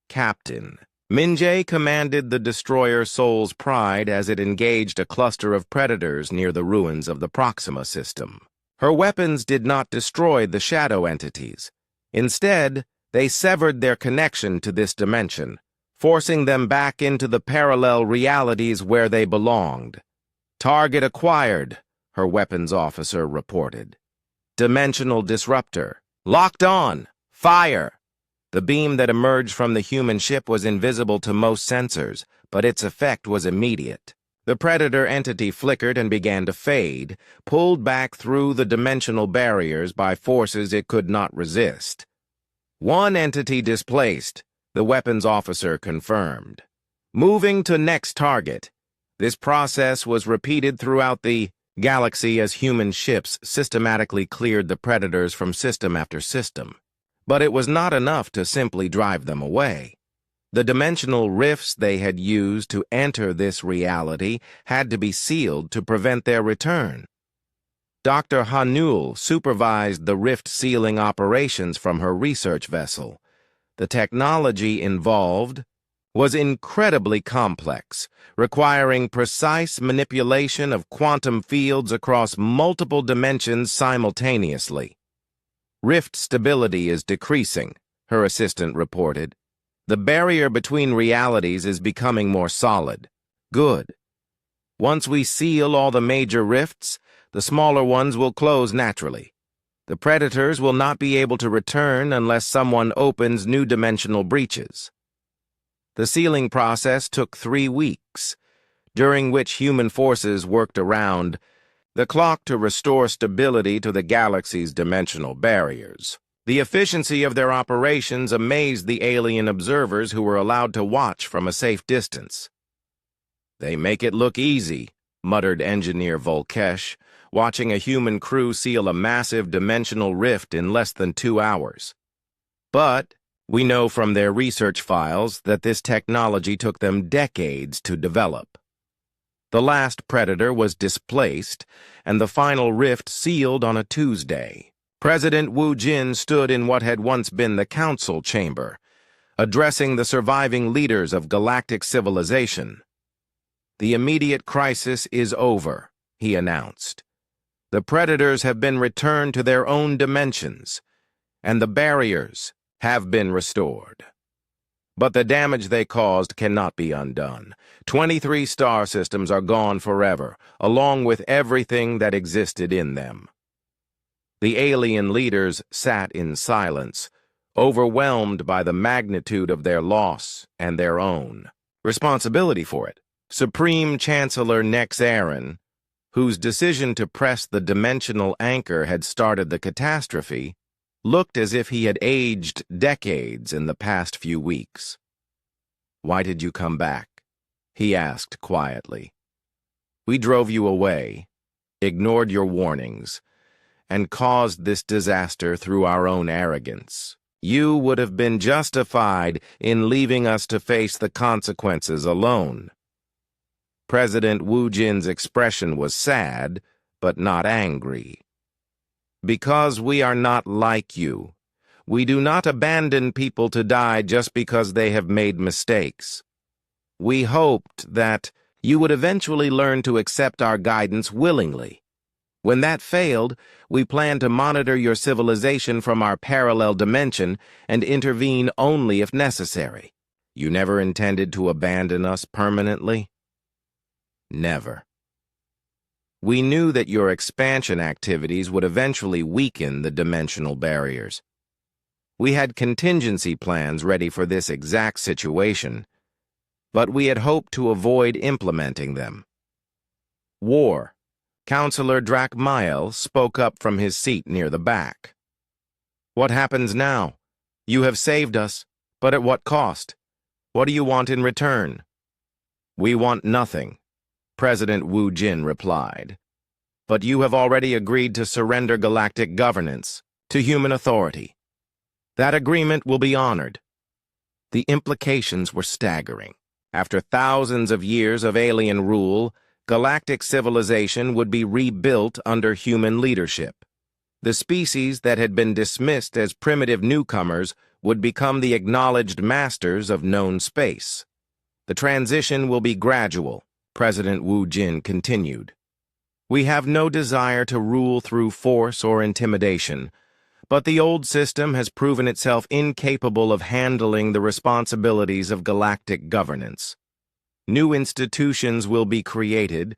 Captain Min-jae commanded the destroyer Soul's Pride as it engaged a cluster of predators near the ruins of the Proxima system. Her weapons did not destroy the shadow entities. Instead, they severed their connection to this dimension, forcing them back into the parallel realities where they belonged. Target acquired, her weapons officer reported. Dimensional disruptor. Locked on. Fire. The beam that emerged from the human ship was invisible to most sensors, but its effect was immediate. The Predator entity flickered and began to fade, pulled back through the dimensional barriers by forces it could not resist. One entity displaced, the weapons officer confirmed. Moving to next target. This process was repeated throughout the galaxy as human ships systematically cleared the Predators from system after system. But it was not enough to simply drive them away. The dimensional rifts they had used to enter this reality had to be sealed to prevent their return. Dr. Hanul supervised the rift sealing operations from her research vessel. The technology involved was incredibly complex, requiring precise manipulation of quantum fields across multiple dimensions simultaneously. Rift stability is decreasing, her assistant reported. The barrier between realities is becoming more solid. Good. Once we seal all the major rifts, the smaller ones will close naturally. The Predators will not be able to return unless someone opens new dimensional breaches. The sealing process took 3 weeks, during which human forces worked around the clock to restore stability to the galaxy's dimensional barriers. The efficiency of their operations amazed the alien observers who were allowed to watch from a safe distance. They make it look easy, muttered Engineer Volkesh, watching a human crew seal a massive dimensional rift in less than 2 hours. But we know from their research files that this technology took them decades to develop. The last Predator was displaced, and the final rift sealed on a Tuesday. President Wu Jin stood in what had once been the council chamber, addressing the surviving leaders of galactic civilization. The immediate crisis is over, he announced. The Predators have been returned to their own dimensions, and the barriers have been restored. But the damage they caused cannot be undone. 23 star systems are gone forever, along with everything that existed in them. The alien leaders sat in silence, overwhelmed by the magnitude of their loss and their own responsibility for it. Supreme Chancellor Nex Aaron, whose decision to press the dimensional anchor had started the catastrophe, looked as if he had aged decades in the past few weeks. "Why did you come back?" he asked quietly. "We drove you away, ignored your warnings, and caused this disaster through our own arrogance. You would have been justified in leaving us to face the consequences alone." President Wu Jin's expression was sad, but not angry. "Because we are not like you. We do not abandon people to die just because they have made mistakes. We hoped that you would eventually learn to accept our guidance willingly. When that failed, we planned to monitor your civilization from our parallel dimension and intervene only if necessary. You never intended to abandon us permanently?" "Never. We knew that your expansion activities would eventually weaken the dimensional barriers. We had contingency plans ready for this exact situation, but we had hoped to avoid implementing them." War. Counselor Drakmael spoke up from his seat near the back. "What happens now? You have saved us, but at what cost? What do you want in return?" "We want nothing," President Wu Jin replied. "But you have already agreed to surrender galactic governance to human authority. That agreement will be honored." The implications were staggering. After thousands of years of alien rule, galactic civilization would be rebuilt under human leadership. The species that had been dismissed as primitive newcomers would become the acknowledged masters of known space. "The transition will be gradual," President Wu Jin continued. "We have no desire to rule through force or intimidation, but the old system has proven itself incapable of handling the responsibilities of galactic governance. New institutions will be created,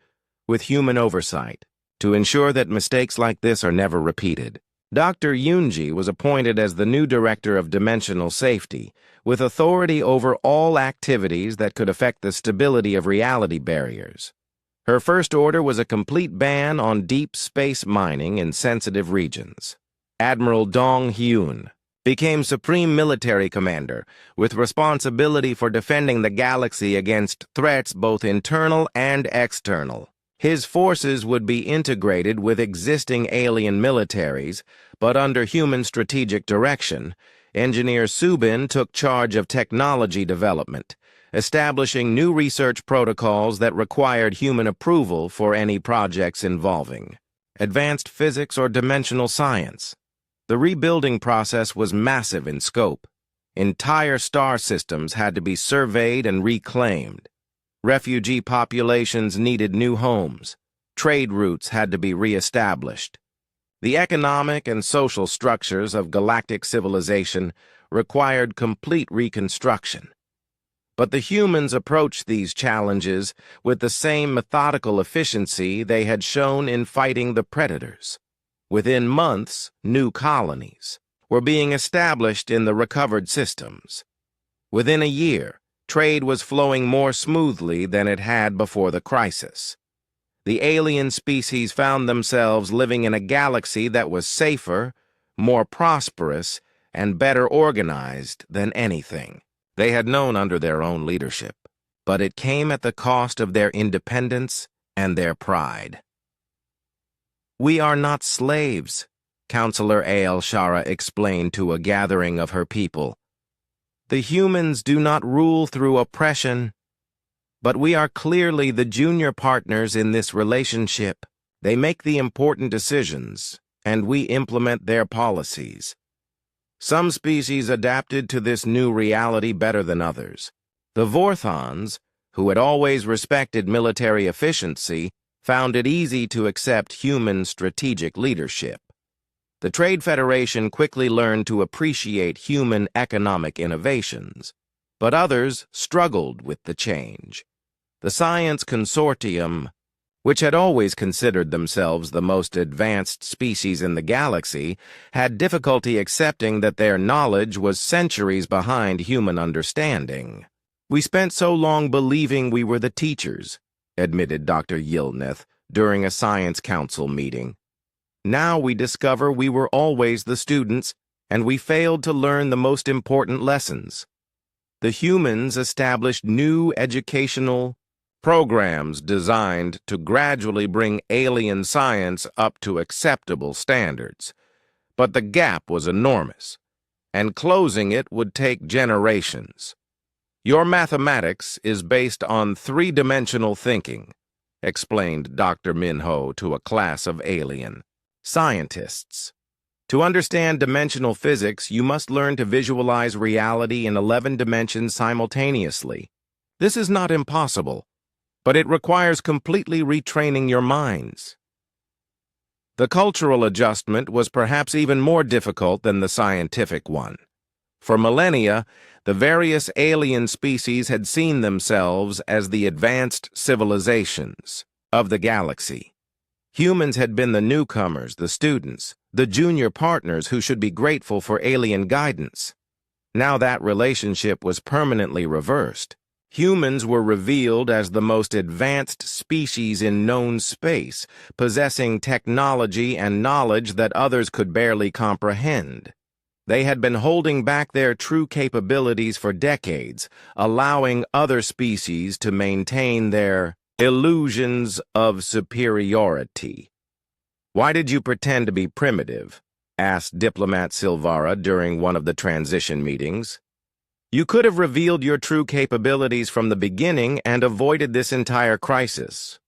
with human oversight, to ensure that mistakes like this are never repeated." Dr. Yunji was appointed as the new Director of Dimensional Safety, with authority over all activities that could affect the stability of reality barriers. Her first order was a complete ban on deep space mining in sensitive regions. Admiral Dong Hyun became Supreme Military Commander, with responsibility for defending the galaxy against threats both internal and external. His forces would be integrated with existing alien militaries, but under human strategic direction. Engineer Subin took charge of technology development, establishing new research protocols that required human approval for any projects involving advanced physics or dimensional science. The rebuilding process was massive in scope. Entire star systems had to be surveyed and reclaimed. Refugee populations needed new homes. Trade routes had to be reestablished. The economic and social structures of galactic civilization required complete reconstruction. But the humans approached these challenges with the same methodical efficiency they had shown in fighting the predators. Within months, new colonies were being established in the recovered systems. Within a year, trade was flowing more smoothly than it had before the crisis. The alien species found themselves living in a galaxy that was safer, more prosperous, and better organized than anything they had known under their own leadership. But it came at the cost of their independence and their pride. "We are not slaves," Counselor Ael Shara explained to a gathering of her people. "The humans do not rule through oppression, but we are clearly the junior partners in this relationship. They make the important decisions, and we implement their policies. Some species adapted to this new reality better than others. The Vorthons, who had always respected military efficiency, found it easy to accept human strategic leadership. The Trade Federation quickly learned to appreciate human economic innovations, but others struggled with the change. The Science Consortium which had always considered themselves the most advanced species in the galaxy, had difficulty accepting that their knowledge was centuries behind human understanding. "We spent so long believing we were the teachers," admitted Dr. Yilneth during a science council meeting. "Now we discover we were always the students, and we failed to learn the most important lessons. The humans established new educational programs designed to gradually bring alien science up to acceptable standards. But the gap was enormous, and closing it would take generations. Your mathematics is based on three-dimensional thinking," explained Dr. Minho to a class of alien scientists. "To understand dimensional physics, you must learn to visualize reality in 11 dimensions simultaneously. This is not impossible, but it requires completely retraining your minds." The cultural adjustment was perhaps even more difficult than the scientific one. For millennia, the various alien species had seen themselves as the advanced civilizations of the galaxy. Humans had been the newcomers, the students, the junior partners who should be grateful for alien guidance. Now that relationship was permanently reversed. Humans were revealed as the most advanced species in known space, possessing technology and knowledge that others could barely comprehend. They had been holding back their true capabilities for decades, allowing other species to maintain their illusions of superiority. "Why did you pretend to be primitive?" asked Diplomat Silvara during one of the transition meetings. "You could have revealed your true capabilities from the beginning and avoided this entire crisis."